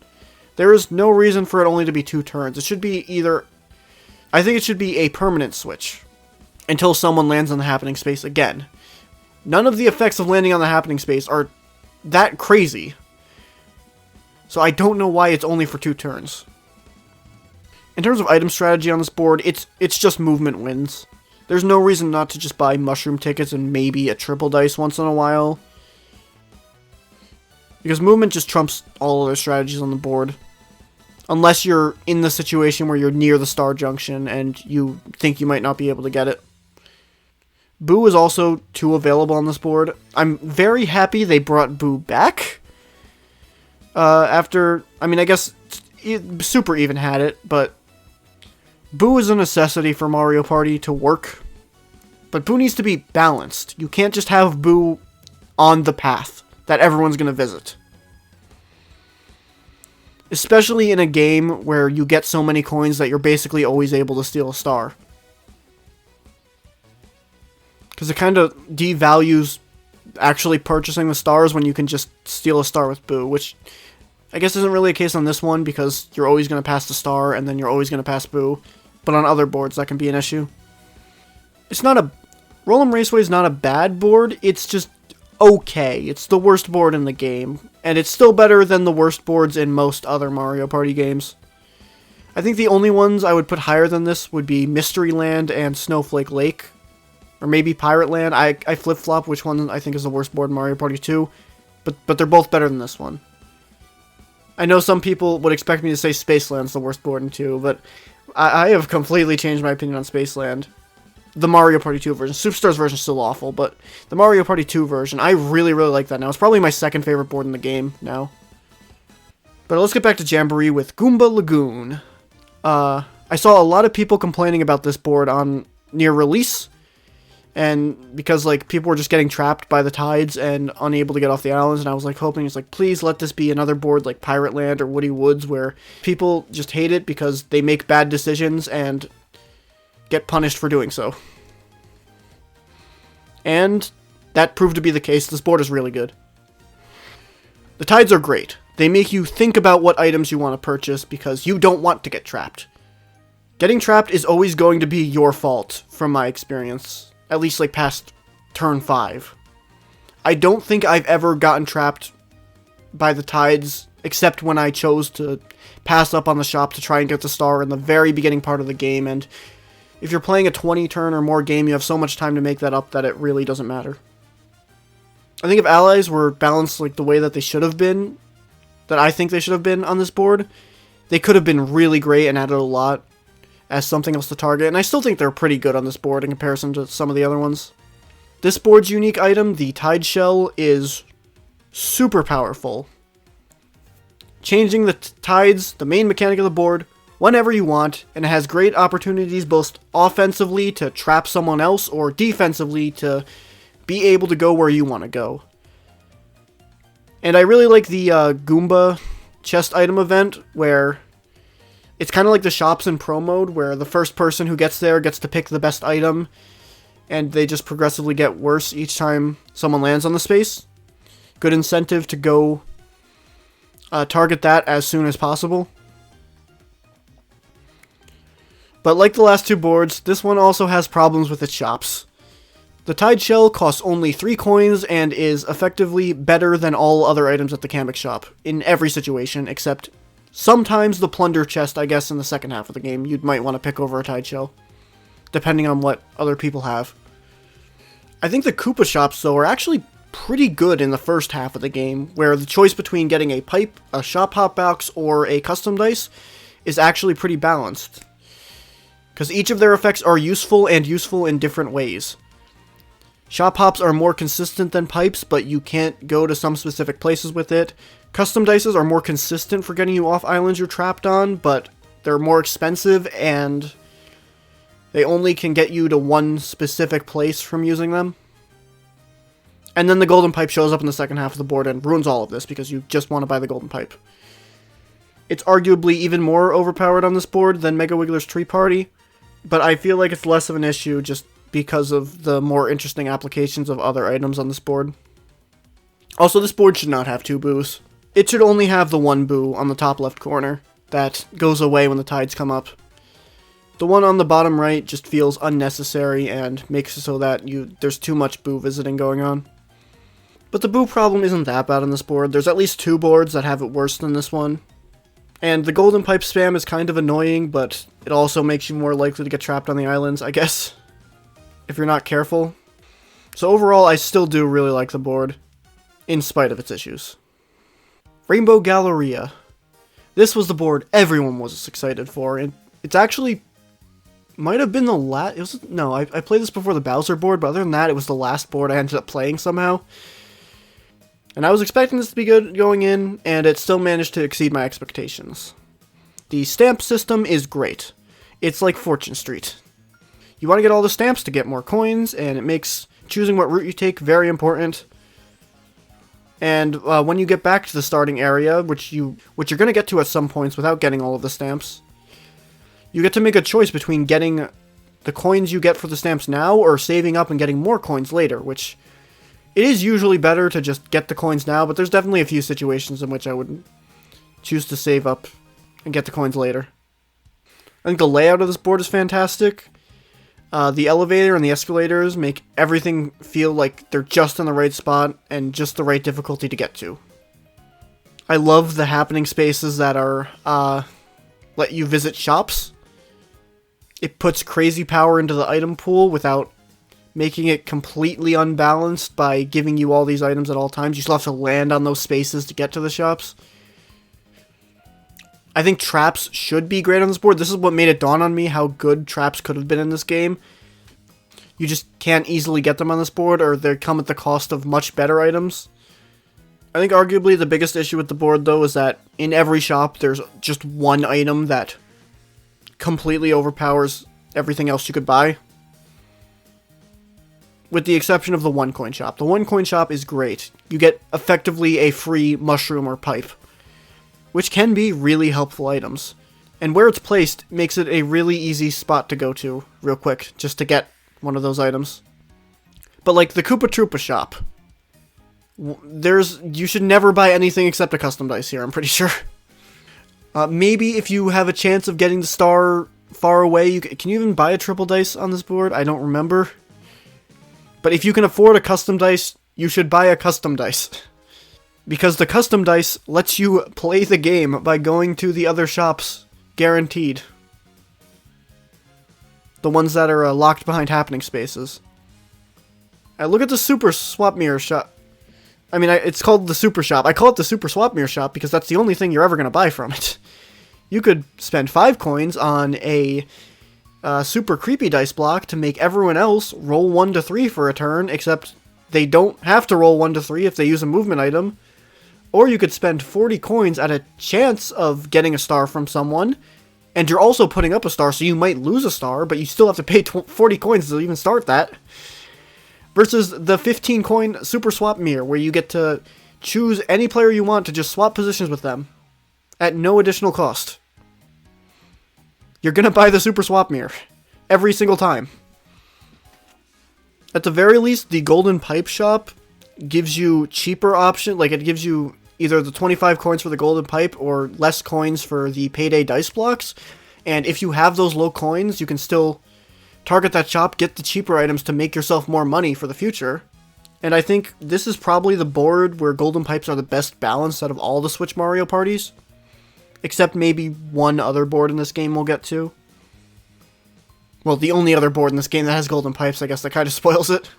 There is no reason for it only to be 2 turns. It should be either... I think it should be a permanent switch until someone lands on the happening space again. None of the effects of landing on the happening space are that crazy. So I don't know why it's only for 2 turns. In terms of item strategy on this board, it's just movement wins. There's no reason not to just buy mushroom tickets and maybe a triple dice once in a while. Because movement just trumps all other strategies on the board. Unless you're in the situation where you're near the star junction and you think you might not be able to get it. Boo is also 2 available on this board. I'm very happy they brought Boo back. After, I mean, I guess Super even had it, but Boo is a necessity for Mario Party to work. But Boo needs to be balanced. You can't just have Boo on the path that everyone's going to visit. Especially in a game where you get so many coins that you're basically always able to steal a star. Because it kind of devalues actually purchasing the stars when you can just steal a star with Boo, which I guess isn't really a case on this one because you're always going to pass the star and then you're always going to pass Boo. But on other boards that can be an issue. It's not a... Roll'em Raceway is not a bad board, it's just okay. It's the worst board in the game, and it's still better than the worst boards in most other Mario Party games. I think the only ones I would put higher than this would be Mystery Land and Snowflake Lake. Or maybe Pirate Land. I flip-flop which one I think is the worst board in Mario Party 2. But they're both better than this one. I know some people would expect me to say Spaceland's the worst board in 2, but I have completely changed my opinion on Spaceland. The Mario Party 2 version. Superstars version is still awful, but the Mario Party 2 version, I really, really like that now. It's probably my second favorite board in the game now. But let's get back to Jamboree with Goomba Lagoon. I saw a lot of people complaining about this board on near release. And because, like, people were just getting trapped by the tides and unable to get off the islands, and I was, like, hoping, it's like, please let this be another board like Pirate Land or Woody Woods, where people just hate it because they make bad decisions and get punished for doing so. And that proved to be the case. This board is really good. The tides are great. They make you think about what items you want to purchase because you don't want to get trapped. Getting trapped is always going to be your fault, from my experience. At least, like, past turn 5. I don't think I've ever gotten trapped by the tides, except when I chose to pass up on the shop to try and get the star in the very beginning part of the game, and if you're playing a 20-turn or more game, you have so much time to make that up that it really doesn't matter. I think if allies were balanced, like, the way that they should have been, that I think they should have been on this board, they could have been really great and added a lot as something else to target, and I still think they're pretty good on this board in comparison to some of the other ones. This board's unique item, the Tide Shell, is super powerful. Changing the tides, the main mechanic of the board, whenever you want, and it has great opportunities both offensively to trap someone else or defensively to be able to go where you want to go. And I really like the Goomba chest item event, where it's kind of like the shops in Pro Mode, where the first person who gets there gets to pick the best item, and they just progressively get worse each time someone lands on the space. Good incentive to go target that as soon as possible. But like the last 2 boards, this one also has problems with its shops. The Tide Shell costs only 3 coins and is effectively better than all other items at the Kamek shop in every situation, except sometimes the plunder chest, I guess, in the second half of the game. You might want to pick over a Tide Shell, depending on what other people have. I think the Koopa shops, though, are actually pretty good in the first half of the game, where the choice between getting a pipe, a shop hop box, or a custom dice is actually pretty balanced. Because each of their effects are useful and useful in different ways. Shop hops are more consistent than pipes, but you can't go to some specific places with it. Custom dices are more consistent for getting you off islands you're trapped on, but they're more expensive and they only can get you to one specific place from using them. And then the golden pipe shows up in the second half of the board and ruins all of this because you just want to buy the golden pipe. It's arguably even more overpowered on this board than Mega Wiggler's Tree Party, but I feel like it's less of an issue just because of the more interesting applications of other items on this board. Also, this board should not have 2 boos. It should only have the 1 boo on the top left corner that goes away when the tides come up. The one on the bottom right just feels unnecessary and makes it so that there's too much boo visiting going on. But the boo problem isn't that bad on this board. There's at least 2 boards that have it worse than this one. And the golden pipe spam is kind of annoying, but it also makes you more likely to get trapped on the islands, I guess, if you're not careful. So overall, I still do really like the board, in spite of its issues. Rainbow Galleria. This was the board everyone was excited for, and it's actually might have been the last. No, I played this before the Bowser board, but other than that, it was the last board I ended up playing somehow. And I was expecting this to be good going in, and it still managed to exceed my expectations. The stamp system is great. It's like Fortune Street. You want to get all the stamps to get more coins, and it makes choosing what route you take very important. And when you get back to the starting area, which you're going to get to at some points without getting all of the stamps, you get to make a choice between getting the coins you get for the stamps now or saving up and getting more coins later, which it is usually better to just get the coins now, but there's definitely a few situations in which I would choose to save up and get the coins later. I think the layout of this board is fantastic. The elevator and the escalators make everything feel like they're just in the right spot and just the right difficulty to get to. I love the happening spaces that are let you visit shops. It puts crazy power into the item pool without making it completely unbalanced by giving you all these items at all times. You still have to land on those spaces to get to the shops. I think traps should be great on this board. This is what made it dawn on me how good traps could have been in this game. You just can't easily get them on this board, or they come at the cost of much better items. I think arguably the biggest issue with the board, though, is that in every shop there's just one item that completely overpowers everything else you could buy. With the exception of the one coin shop. The one coin shop is great. You get effectively a free mushroom or pipe, which can be really helpful items. And where it's placed makes it a really easy spot to go to real quick, just to get one of those items. But like the Koopa Troopa shop, you should never buy anything except a custom dice here, I'm pretty sure. Maybe if you have a chance of getting the star far away, can you even buy a triple dice on this board? I don't remember. But if you can afford a custom dice, you should buy a custom dice. Because the custom dice lets you play the game by going to the other shops, guaranteed. The ones that are locked behind happening spaces. Look at the Super Swap Mirror shop. I mean, it's called the Super Shop. I call it the Super Swap Mirror shop because that's the only thing you're ever going to buy from it. You could spend 5 coins on a super creepy dice block to make everyone else roll 1 to 3 for a turn, except they don't have to roll 1 to 3 if they use a movement item. Or you could spend 40 coins at a chance of getting a star from someone, and you're also putting up a star, so you might lose a star, but you still have to pay 40 coins to even start that. Versus the 15 coin Super Swap Mirror, where you get to choose any player you want to just swap positions with them at no additional cost. You're gonna buy the Super Swap Mirror every single time. At the very least, the Golden Pipe Shop gives you cheaper option, like it gives you either the 25 coins for the Golden Pipe or less coins for the Payday dice blocks. And if you have those low coins, you can still target that shop, get the cheaper items to make yourself more money for the future. And I think this is probably the board where Golden Pipes are the best balanced out of all the Switch Mario parties. Except maybe one other board in this game we'll get to. Well, the only other board in this game that has Golden Pipes, I guess that kind of spoils it.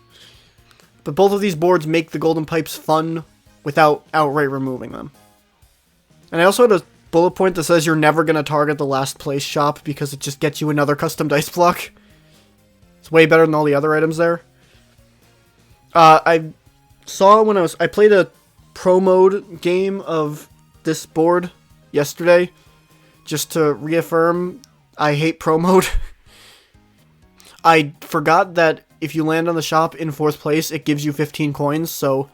But both of these boards make the Golden Pipes fun without outright removing them. And I also had a bullet point that says you're never going to target the last place shop because it just gets you another custom dice block. It's way better than all the other items there. I saw when I played a pro mode game of this board yesterday, just to reaffirm I hate pro mode. I forgot that if you land on the shop in 4th place, it gives you 15 coins, so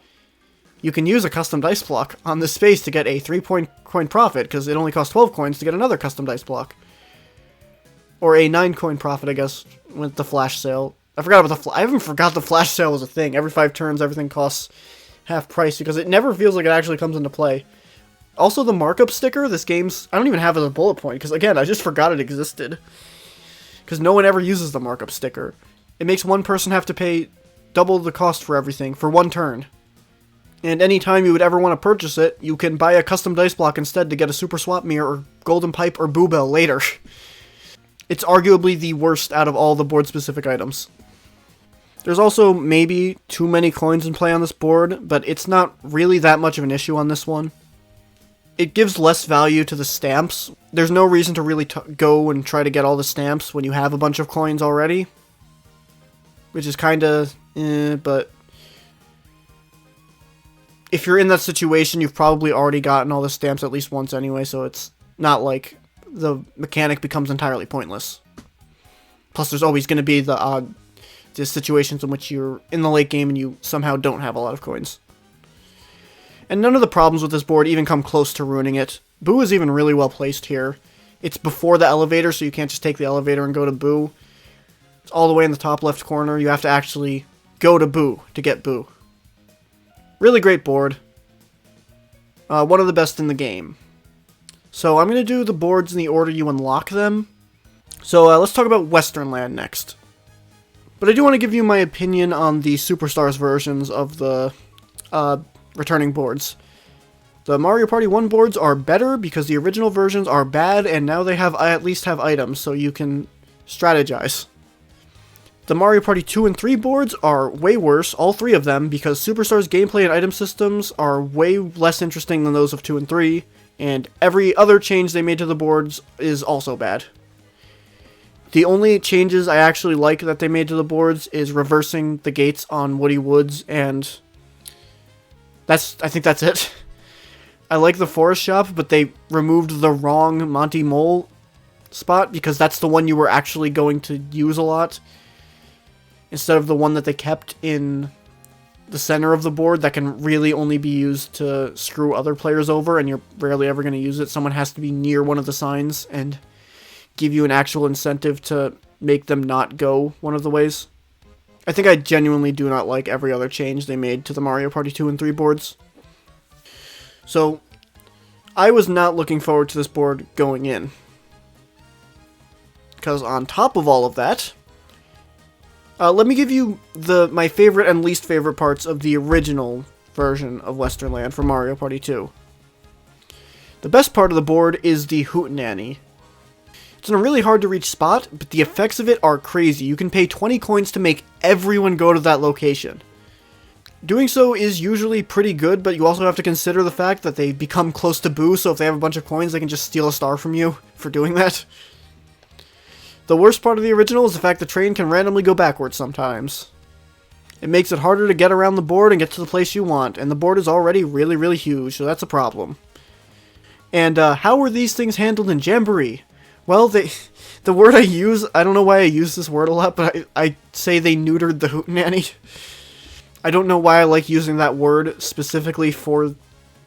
you can use a custom dice block on this space to get a 3 coin profit, because it only costs 12 coins to get another custom dice block. Or a 9 coin profit, I guess, with the flash sale. I even forgot the flash sale was a thing. Every 5 turns, everything costs half price, because it never feels like it actually comes into play. Also, the markup sticker, this game's, I don't even have it as a bullet point, because again, I just forgot it existed. Because no one ever uses the markup sticker. It makes one person have to pay double the cost for everything for 1 turn. And anytime you would ever want to purchase it, you can buy a custom dice block instead to get a Super Swap Mirror or Golden Pipe or Boo Bell later. It's arguably the worst out of all the board-specific items. There's also maybe too many coins in play on this board, but it's not really that much of an issue on this one. It gives less value to the stamps. There's no reason to really go and try to get all the stamps when you have a bunch of coins already. Which is kinda but if you're in that situation, you've probably already gotten all the stamps at least once anyway, so it's not like the mechanic becomes entirely pointless. Plus, there's always going to be the situations in which you're in the late game and you somehow don't have a lot of coins. And none of the problems with this board even come close to ruining it. Boo is even really well placed here. It's before the elevator, so you can't just take the elevator and go to Boo. It's all the way in the top left corner. You have to actually go to Boo to get Boo. Really great board. One of the best in the game. So I'm going to do the boards in the order you unlock them. So let's talk about Western Land next. But I do want to give you my opinion on the Superstars versions of the returning boards. The Mario Party 1 boards are better because the original versions are bad, and now they at least have items, so you can strategize. The Mario Party 2 and 3 boards are way worse, all three of them, because Superstars gameplay and item systems are way less interesting than those of 2 and 3, and every other change they made to the boards is also bad. The only changes I actually like that they made to the boards is reversing the gates on Woody Woods, and I think that's it. I like the Forest Shop, but they removed the wrong Monty Mole spot, because that's the one you were actually going to use a lot, instead of the one that they kept in the center of the board that can really only be used to screw other players over, and you're rarely ever going to use it. Someone has to be near one of the signs and give you an actual incentive to make them not go one of the ways. I think I genuinely do not like every other change they made to the Mario Party 2 and 3 boards. So, I was not looking forward to this board going in. Because on top of all of that, let me give you my favorite and least favorite parts of the original version of Western Land for Mario Party 2. The best part of the board is the Hootenanny. It's in a really hard to reach spot, but the effects of it are crazy. You can pay 20 coins to make everyone go to that location. Doing so is usually pretty good, but you also have to consider the fact that they become close to Boo, so if they have a bunch of coins, they can just steal a star from you for doing that. The worst part of the original is the fact the train can randomly go backwards sometimes. It makes it harder to get around the board and get to the place you want, and the board is already really, really huge, so that's a problem. And how were these things handled in Jamboree? Well, the word I use, I don't know why I use this word a lot, but I say they neutered the Hootenanny. I don't know why I like using that word specifically for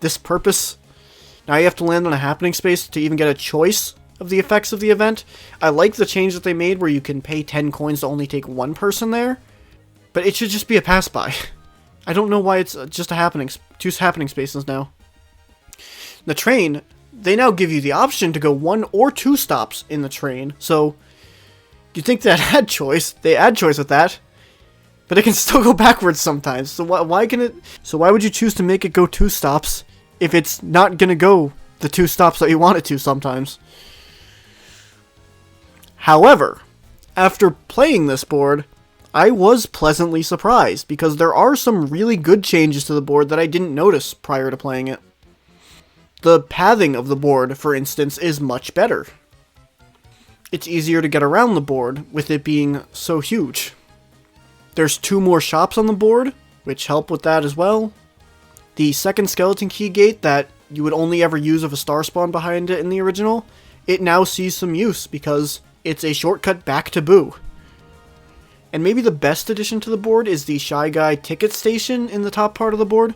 this purpose. Now you have to land on a happening space to even get a choice of the effects of the event. I like the change that they made where you can pay 10 coins to only take one person there, but it should just be a pass-by. I don't know why it's just two happening spaces now. The train, they now give you the option to go 1 or 2 stops in the train, so you'd think that had choice. They add choice with that, but it can still go backwards sometimes. So why would you choose to make it go 2 stops if it's not gonna go the 2 stops that you want it to sometimes? However, after playing this board, I was pleasantly surprised, because there are some really good changes to the board that I didn't notice prior to playing it. The pathing of the board, for instance, is much better. It's easier to get around the board, with it being so huge. There's 2 more shops on the board, which help with that as well. The second skeleton key gate that you would only ever use if a star spawned behind it in the original, it now sees some use, because it's a shortcut back to Boo. And maybe the best addition to the board is the Shy Guy ticket station in the top part of the board.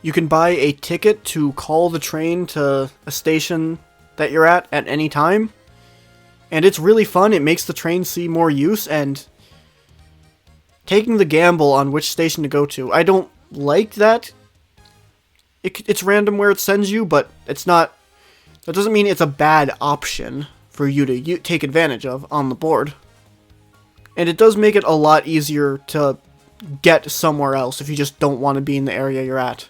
You can buy a ticket to call the train to a station that you're at any time. And it's really fun. It makes the train see more use, and taking the gamble on which station to go to. I don't like that. It's random where it sends you, but it's not. That doesn't mean it's a bad option for you to take advantage of on the board. And it does make it a lot easier to get somewhere else if you just don't want to be in the area you're at.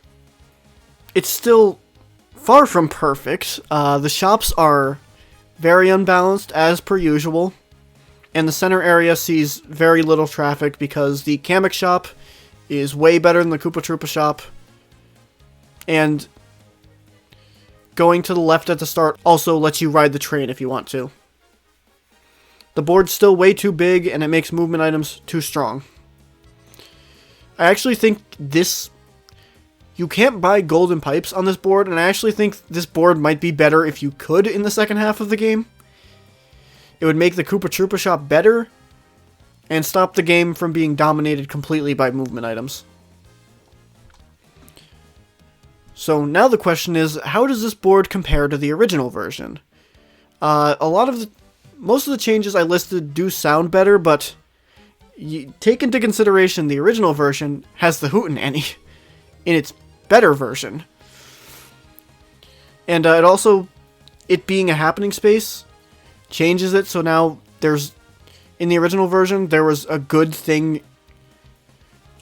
It's still far from perfect. The shops are very unbalanced, as per usual, and the center area sees very little traffic because the Kamek shop is way better than the Koopa Troopa shop, and going to the left at the start also lets you ride the train if you want to. The board's still way too big, and it makes movement items too strong. I actually think you can't buy golden pipes on this board, and I actually think this board might be better if you could in the second half of the game. It would make the Koopa Troopa shop better, and stop the game from being dominated completely by movement items. So now the question is, how does this board compare to the original version? Most of the changes I listed do sound better, but take into consideration the original version has the Hootenanny in its better version. And it being a happening space changes it, so now in the original version, there was a good thing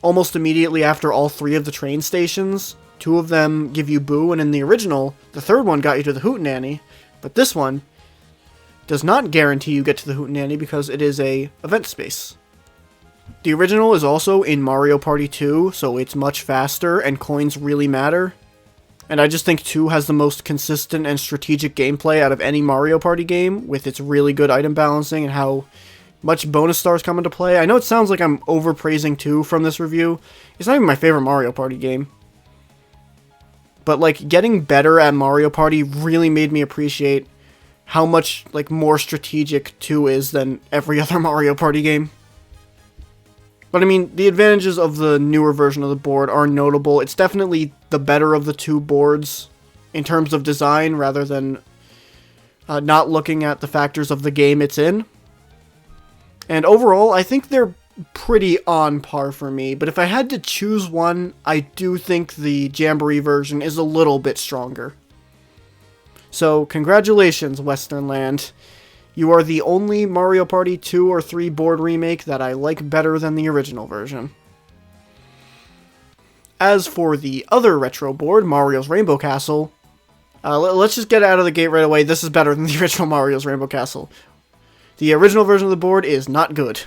almost immediately after all 3 of the train stations. 2 of them give you Boo, and in the original, the 3rd one got you to the Hootenanny, but this one does not guarantee you get to the Hootenanny because it is a event space. The original is also in Mario Party 2, so it's much faster, and coins really matter. And I just think 2 has the most consistent and strategic gameplay out of any Mario Party game, with its really good item balancing and how much bonus stars come into play. I know it sounds like I'm overpraising 2 from this review. It's not even my favorite Mario Party game. But, getting better at Mario Party really made me appreciate how much, more strategic 2 is than every other Mario Party game. But, I mean, the advantages of the newer version of the board are notable. It's definitely the better of the 2 boards in terms of design, rather than not looking at the factors of the game it's in. And overall, I think they're pretty on par for me, but if I had to choose one, I do think the Jamboree version is a little bit stronger. So, congratulations, Western Land. You are the only Mario Party 2 or 3 board remake that I like better than the original version. As for the other retro board, Mario's Rainbow Castle, let's just get out of the gate right away. This is better than the original Mario's Rainbow Castle. The original version of the board is not good.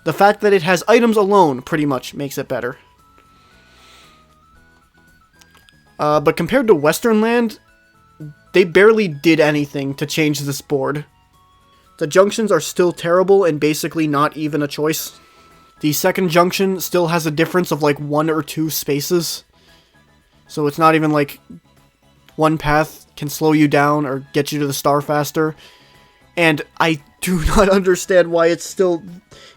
The fact that it has items alone pretty much makes it better. But compared to Western Land, they barely did anything to change this board. The junctions are still terrible and basically not even a choice. The second junction still has a difference of 1 or 2 spaces. So it's not even one path can slow you down or get you to the star faster. And I do not understand why it's still,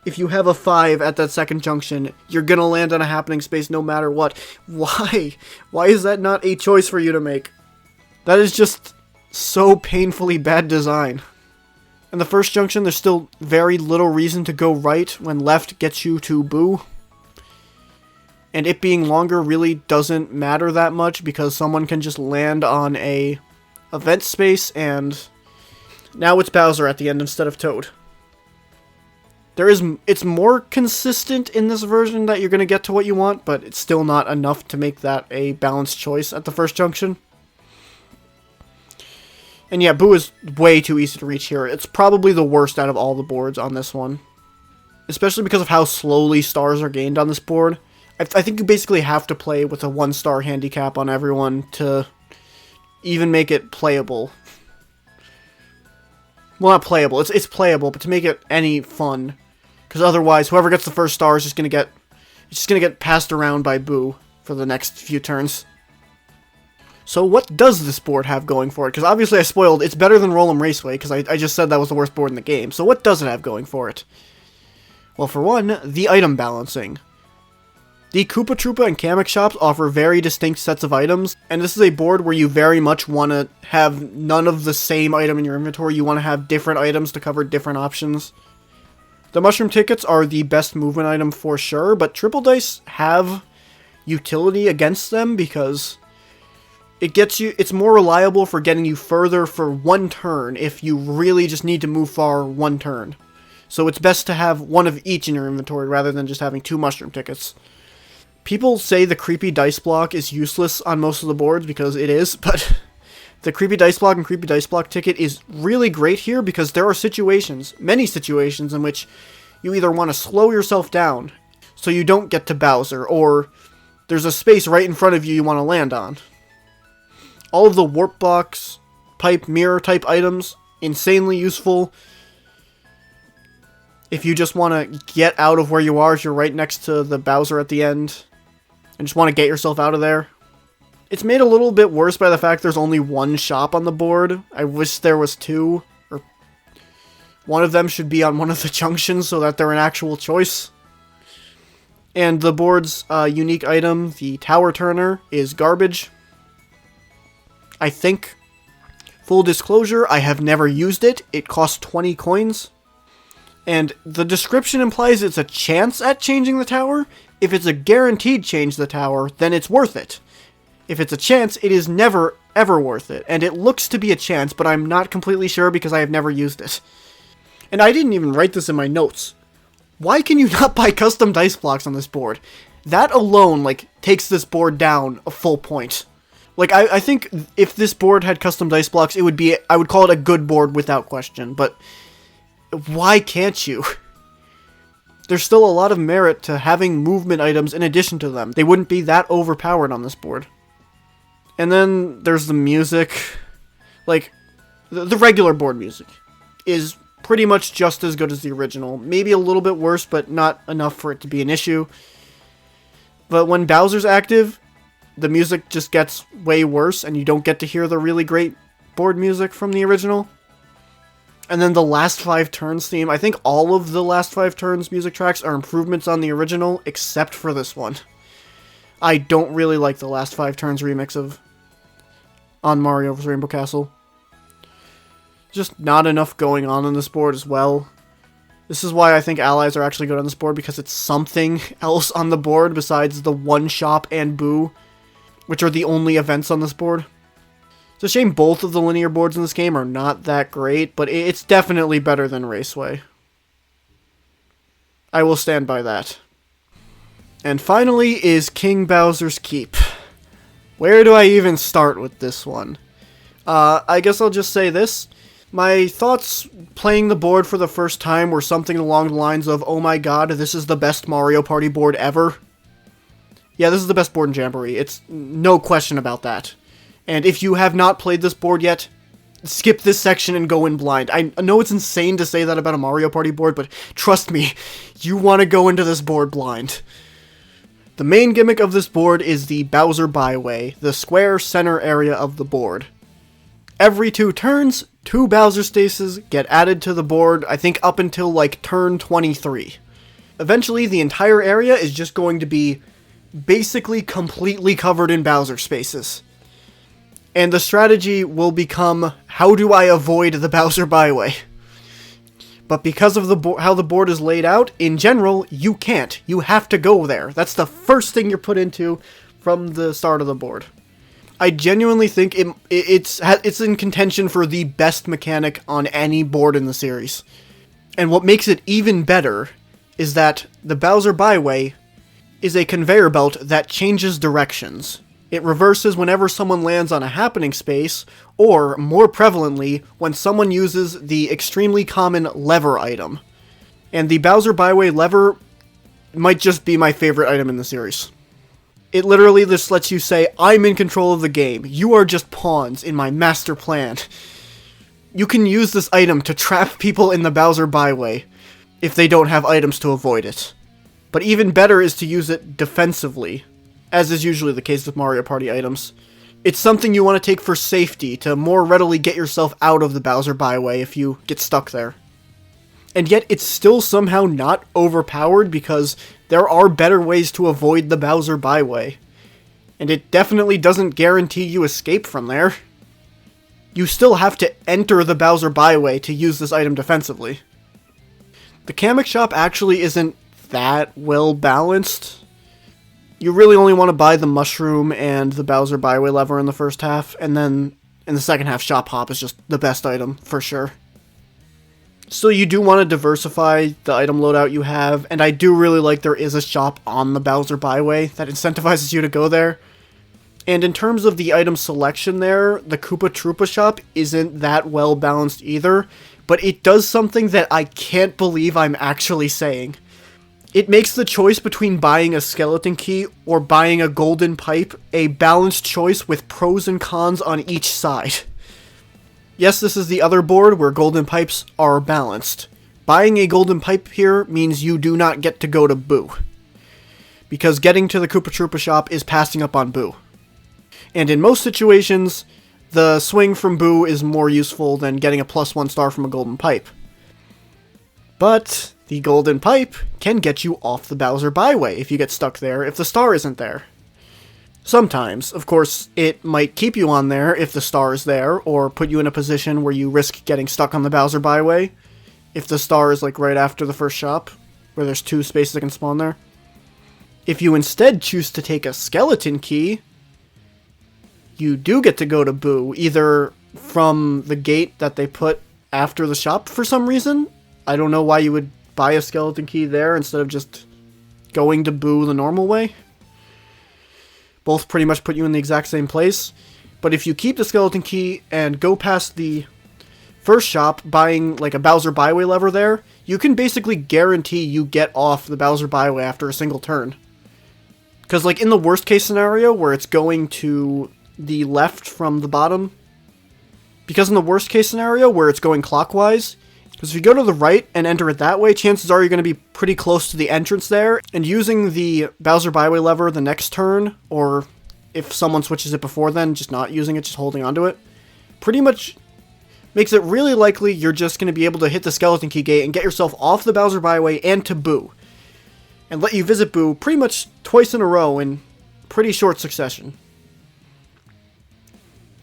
if you have a 5 at that second junction, you're gonna land on a happening space no matter what. Why? Why is that not a choice for you to make? That is just so painfully bad design. In the first junction, there's still very little reason to go right when left gets you to Boo. And it being longer really doesn't matter that much because someone can just land on a event space and now it's Bowser at the end instead of Toad. It's more consistent in this version that you're going to get to what you want, but it's still not enough to make that a balanced choice at the first junction. And yeah, Boo is way too easy to reach here. It's probably the worst out of all the boards on this one. Especially because of how slowly stars are gained on this board. I think you basically have to play with a 1-star handicap on everyone to even make it playable. Well, not playable. It's playable, but to make it any fun. Because otherwise, whoever gets the first star is just gonna get passed around by Boo for the next few turns. So what does this board have going for it? Because obviously I spoiled, it's better than Roll 'em Raceway, because I just said that was the worst board in the game. So what does it have going for it? Well, for one, the item balancing. The Koopa Troopa and Kamek shops offer very distinct sets of items, and this is a board where you very much want to have none of the same item in your inventory. You want to have different items to cover different options. The mushroom tickets are the best movement item for sure, but triple dice have utility against them because it's more reliable for getting you further for one turn if you really just need to move far one turn. So it's best to have one of each in your inventory rather than just having 2 mushroom tickets. People say the creepy dice block is useless on most of the boards because it is, but the creepy dice block and creepy dice block ticket is really great here because there are situations, many situations, in which you either want to slow yourself down so you don't get to Bowser, or there's a space right in front of you want to land on. All of the warp box, pipe, mirror type items, insanely useful. If you just want to get out of where you are, if you're right next to the Bowser at the end, and just want to get yourself out of there. It's made a little bit worse by the fact there's only 1 shop on the board. I wish there was 2, or one of them should be on one of the junctions so that they're an actual choice. And the board's unique item, the Tower Turner, is garbage. I think. Full disclosure, I have never used it. It costs 20 coins. And the description implies it's a chance at changing the tower. If it's a guaranteed change the tower, then it's worth it. If it's a chance, it is never, ever worth it. And it looks to be a chance, but I'm not completely sure because I have never used it. And I didn't even write this in my notes. Why can you not buy custom dice blocks on this board? That alone, takes this board down a full point. I think if this board had custom dice blocks, I would call it a good board without question, but why can't you? There's still a lot of merit to having movement items in addition to them. They wouldn't be that overpowered on this board. And then there's the music. The regular board music is pretty much just as good as the original. Maybe a little bit worse, but not enough for it to be an issue. But when Bowser's active, the music just gets way worse, and you don't get to hear the really great board music from the original. And then the Last 5 Turns theme, I think all of the Last 5 Turns music tracks are improvements on the original, except for this one. I don't really like the Last 5 Turns remix of On Mario vs. Rainbow Castle. Just not enough going on this board as well. This is why I think allies are actually good on this board, because it's something else on the board besides the one shop and Boo, which are the only events on this board. It's a shame both of the linear boards in this game are not that great, but it's definitely better than Raceway. I will stand by that. And finally is King Bowser's Keep. Where do I even start with this one? I guess I'll just say this. My thoughts playing the board for the first time were something along the lines of, oh my god, this is the best Mario Party board ever. Yeah, this is the best board in Jamboree. It's no question about that. And if you have not played this board yet, skip this section and go in blind. I know it's insane to say that about a Mario Party board, but trust me, you want to go into this board blind. The main gimmick of this board is the Bowser Byway, the square center area of the board. Every 2 turns, 2 Bowser stases get added to the board, I think up until turn 23. Eventually, the entire area is just going to be basically completely covered in Bowser spaces. And the strategy will become, how do I avoid the Bowser Byway? But because of how the board is laid out, in general, you can't. You have to go there. That's the first thing you're put into from the start of the board. I genuinely think it's in contention for the best mechanic on any board in the series. And what makes it even better is that the Bowser Byway is a conveyor belt that changes directions. It reverses whenever someone lands on a happening space, or, more prevalently, when someone uses the extremely common lever item. And the Bowser Byway lever might just be my favorite item in the series. It literally just lets you say, I'm in control of the game. You are just pawns in my master plan. You can use this item to trap people in the Bowser Byway if they don't have items to avoid it. But even better is to use it defensively, as is usually the case with Mario Party items. It's something you want to take for safety, to more readily get yourself out of the Bowser Byway if you get stuck there. And yet it's still somehow not overpowered because there are better ways to avoid the Bowser Byway. And it definitely doesn't guarantee you escape from there. You still have to enter the Bowser Byway to use this item defensively. The Kamek shop actually isn't that well balanced. You really only want to buy the mushroom and the Bowser Byway lever in the first half, and then in the second half, Shop Hop is just the best item, for sure. Still, you do want to diversify the item loadout you have, and I do really like there is a shop on the Bowser Byway that incentivizes you to go there. And in terms of the item selection there, the Koopa Troopa shop isn't that well balanced either, but it does something that I can't believe I'm actually saying. It makes the choice between buying a skeleton key or buying a golden pipe a balanced choice with pros and cons on each side. Yes, this is the other board where golden pipes are balanced. Buying a golden pipe here means you do not get to go to Boo, because getting to the Koopa Troopa shop is passing up on Boo. And in most situations, the swing from Boo is more useful than getting a +1 star from a golden pipe. But the golden pipe can get you off the Bowser Byway if you get stuck there if the star isn't there. Sometimes, of course, it might keep you on there if the star is there, or put you in a position where you risk getting stuck on the Bowser Byway if the star is like right after the first shop, where there's 2 spaces that can spawn there. If you instead choose to take a skeleton key, you do get to go to Boo, either from the gate that they put after the shop for some reason. I don't know why you would buy a skeleton key there instead of just going to Boo the normal way. Both pretty much put you in the exact same place. But if you keep the skeleton key and go past the first shop buying like a Bowser Byway lever there, you can basically guarantee you get off the Bowser Byway after a single turn. Because like in the worst case scenario where it's going to the left from the bottom, because in the worst case scenario where it's going clockwise, because if you go to the right and enter it that way, chances are you're going to be pretty close to the entrance there, and using the Bowser Byway lever the next turn, or if someone switches it before then, just not using it, just holding onto it, pretty much makes it really likely you're just going to be able to hit the skeleton key gate and get yourself off the Bowser Byway and to Boo, and let you visit Boo pretty much twice in a row in pretty short succession.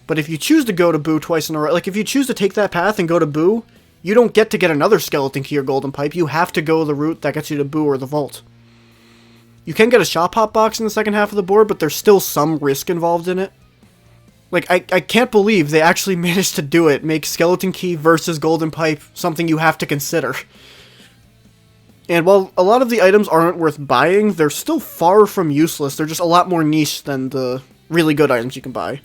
But if you choose to go to Boo twice in a row, like if you choose to take that path and go to Boo, you don't get to get another skeleton key or golden pipe. You have to go the route that gets you to Boo or the vault. You can get a shop hop box in the second half of the board, but there's still some risk involved in it. Like, I can't believe they actually managed to do it, make skeleton key versus golden pipe something you have to consider. And while a lot of the items aren't worth buying, they're still far from useless. They're just a lot more niche than the really good items you can buy.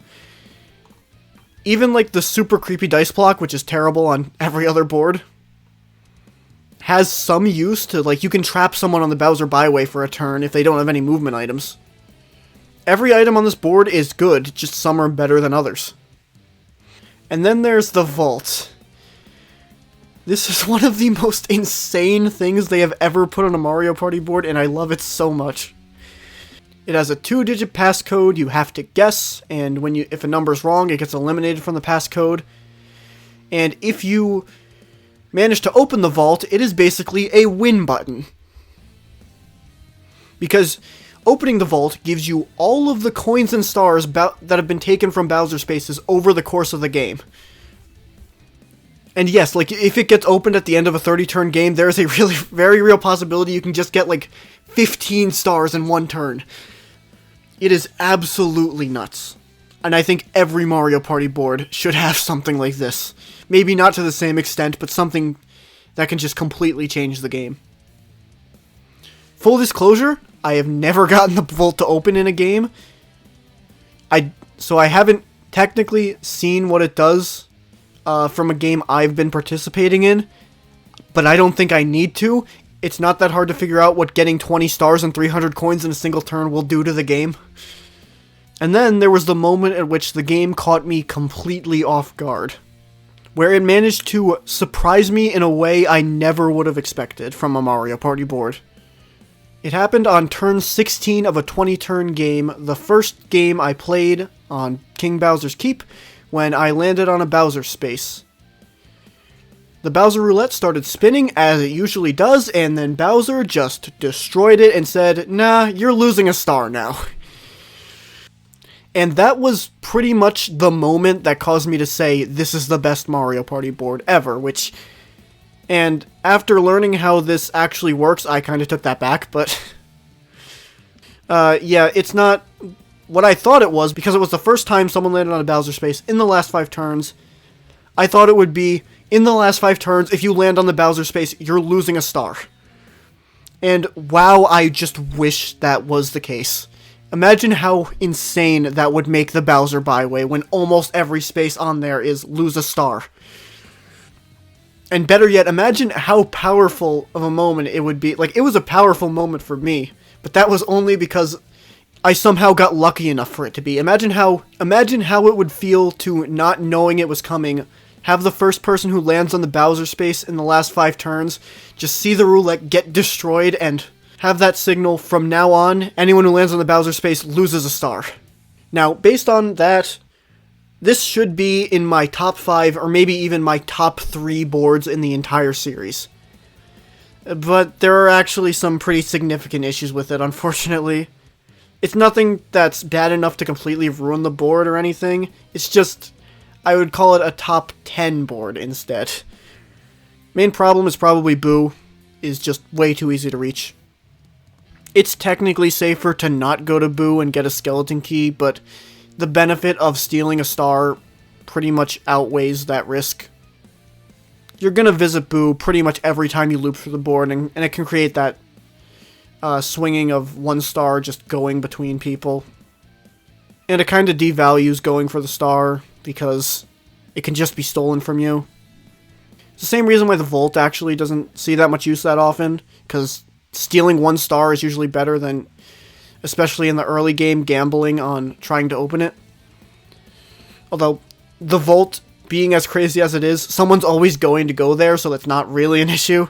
Even like the super creepy dice block, which is terrible on every other board, has some use to, like, you can trap someone on the Bowser Byway for a turn if they don't have any movement items. Every item on this board is good, just some are better than others. And then there's the vault. This is one of the most insane things they have ever put on a Mario Party board, and I love it so much. It has a 2-digit passcode you have to guess, and if a number's wrong, it gets eliminated from the passcode. And if you manage to open the vault, it is basically a win button. Because opening the vault gives you all of the coins and stars that have been taken from Bowser spaces over the course of the game. And yes, like, if it gets opened at the end of a 30-turn game, there's a really, very real possibility you can just get, like, 15 stars in one turn. It is absolutely nuts. And I think every Mario Party board should have something like this. Maybe not to the same extent, but something that can just completely change the game. Full disclosure, I have never gotten the vault to open in a game. So I haven't technically seen what it does from a game I've been participating in, but I don't think I need to. It's not that hard to figure out what getting 20 stars and 300 coins in a single turn will do to the game. And then there was the moment at which the game caught me completely off guard, where it managed to surprise me in a way I never would have expected from a Mario Party board. It happened on turn 16 of a 20-turn game, the first game I played on King Bowser's Keep, when I landed on a Bowser space. The Bowser roulette started spinning as it usually does, and then Bowser just destroyed it and said, "Nah, you're losing a star now." And that was pretty much the moment that caused me to say, this is the best Mario Party board ever, and after learning how this actually works, I kind of took that back, but yeah, it's not what I thought it was, because it was the first time someone landed on a Bowser space in the last 5 turns. I thought it would be in the last 5 turns, if you land on the Bowser space, you're losing a star. And wow, I just wish that was the case. Imagine how insane that would make the Bowser byway when almost every space on there is lose a star. And better yet, imagine how powerful of a moment it would be. Like, it was a powerful moment for me, but that was only because I somehow got lucky enough for it to be. Imagine how it would feel to, not knowing it was coming, have the first person who lands on the Bowser space in the last 5 turns just see the roulette get destroyed and have that signal from now on, anyone who lands on the Bowser space loses a star. Now, based on that, this should be in my top 5 or maybe even my top 3 boards in the entire series. But there are actually some pretty significant issues with it, unfortunately. It's nothing that's bad enough to completely ruin the board or anything. It's just, I would call it a top 10 board instead. Main problem is probably Boo is just way too easy to reach. It's technically safer to not go to Boo and get a skeleton key, but the benefit of stealing a star pretty much outweighs that risk. You're gonna visit Boo pretty much every time you loop through the board, and it can create that swinging of 1 star just going between people. And it kind of devalues going for the star, because it can just be stolen from you. It's the same reason why the Volt actually doesn't see that much use that often, because stealing 1 star is usually better than, especially in the early game, gambling on trying to open it. Although, the Volt, being as crazy as it is, someone's always going to go there, so that's not really an issue.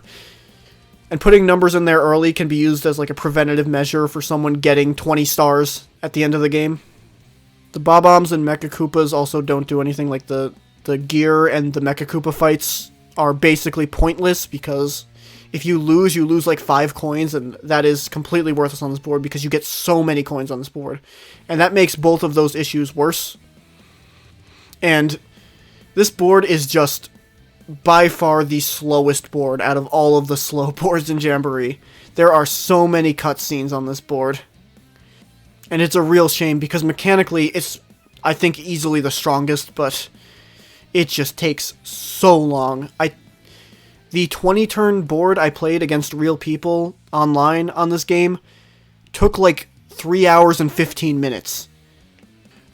And putting numbers in there early can be used as like a preventative measure for someone getting 20 stars at the end of the game. The Bob-ombs and Mecha Koopas also don't do anything. Like the gear and the Mecha Koopa fights are basically pointless, because if you lose like 5 coins, and that is completely worthless on this board because you get so many coins on this board. And that makes both of those issues worse. And this board is just by far the slowest board out of all of the slow boards in Jamboree. There are so many cutscenes on this board. And it's a real shame, because mechanically it's, I think, easily the strongest, but it just takes so long. The 20-turn board I played against real people online on this game took like 3 hours and 15 minutes.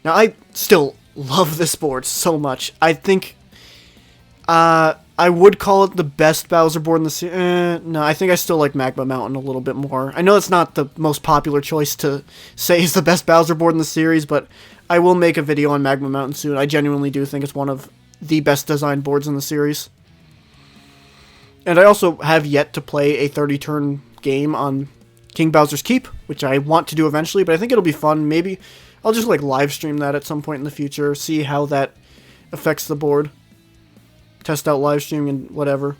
Now, I still love this board so much. I think I would call it the best Bowser board in the series. No, I think I still like Magma Mountain a little bit more. I know it's not the most popular choice to say is the best Bowser board in the series, but I will make a video on Magma Mountain soon. I genuinely do think it's one of the best designed boards in the series. And I also have yet to play a 30-turn game on King Bowser's Keep, which I want to do eventually, but I think it'll be fun. Maybe I'll just like live stream that at some point in the future, see how that affects the board. Test out live streaming and whatever.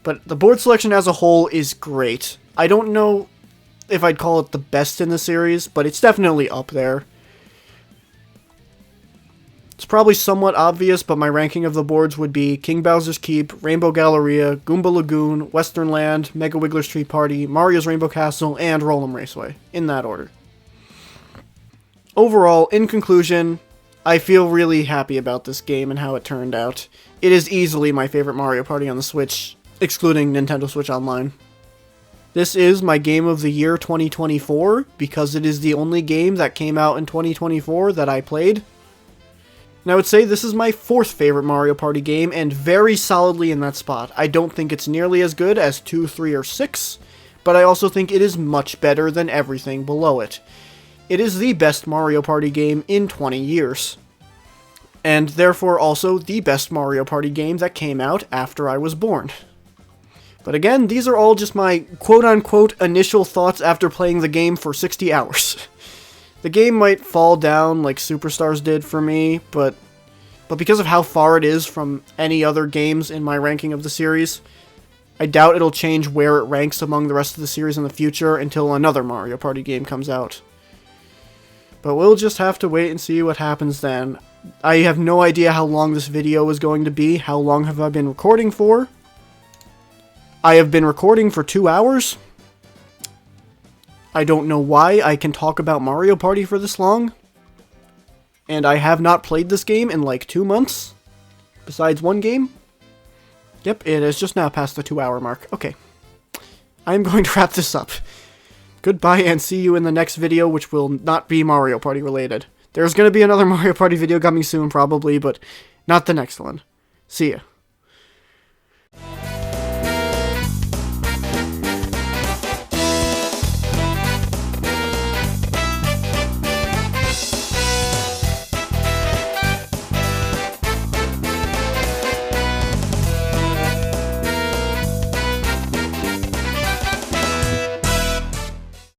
But the board selection as a whole is great. I don't know if I'd call it the best in the series, but it's definitely up there. It's probably somewhat obvious, but my ranking of the boards would be King Bowser's Keep, Rainbow Galleria, Goomba Lagoon, Western Land, Mega Wiggler's Tree Party, Mario's Rainbow Castle, and Roll'em Raceway, in that order. Overall, in conclusion, I feel really happy about this game and how it turned out. It is easily my favorite Mario Party on the Switch, excluding Nintendo Switch Online. This is my Game of the Year 2024, because it is the only game that came out in 2024 that I played. And I would say this is my 4th favorite Mario Party game, and very solidly in that spot. I don't think it's nearly as good as 2, 3, or 6, but I also think it is much better than everything below it. It is the best Mario Party game in 20 years. And therefore also the best Mario Party game that came out after I was born. But again, these are all just my quote-unquote initial thoughts after playing the game for 60 hours. The game might fall down like Superstars did for me, but because of how far it is from any other games in my ranking of the series, I doubt it'll change where it ranks among the rest of the series in the future until another Mario Party game comes out. But we'll just have to wait and see what happens then. I have no idea how long this video is going to be. How long have I been recording for? I have been recording for 2 hours. I don't know why I can talk about Mario Party for this long. And I have not played this game in like 2 months. Besides one game? Yep, it is just now past the 2-hour mark. Okay. I'm going to wrap this up. Goodbye, and see you in the next video, which will not be Mario Party related. There's going to be another Mario Party video coming soon, probably, but not the next one. See ya.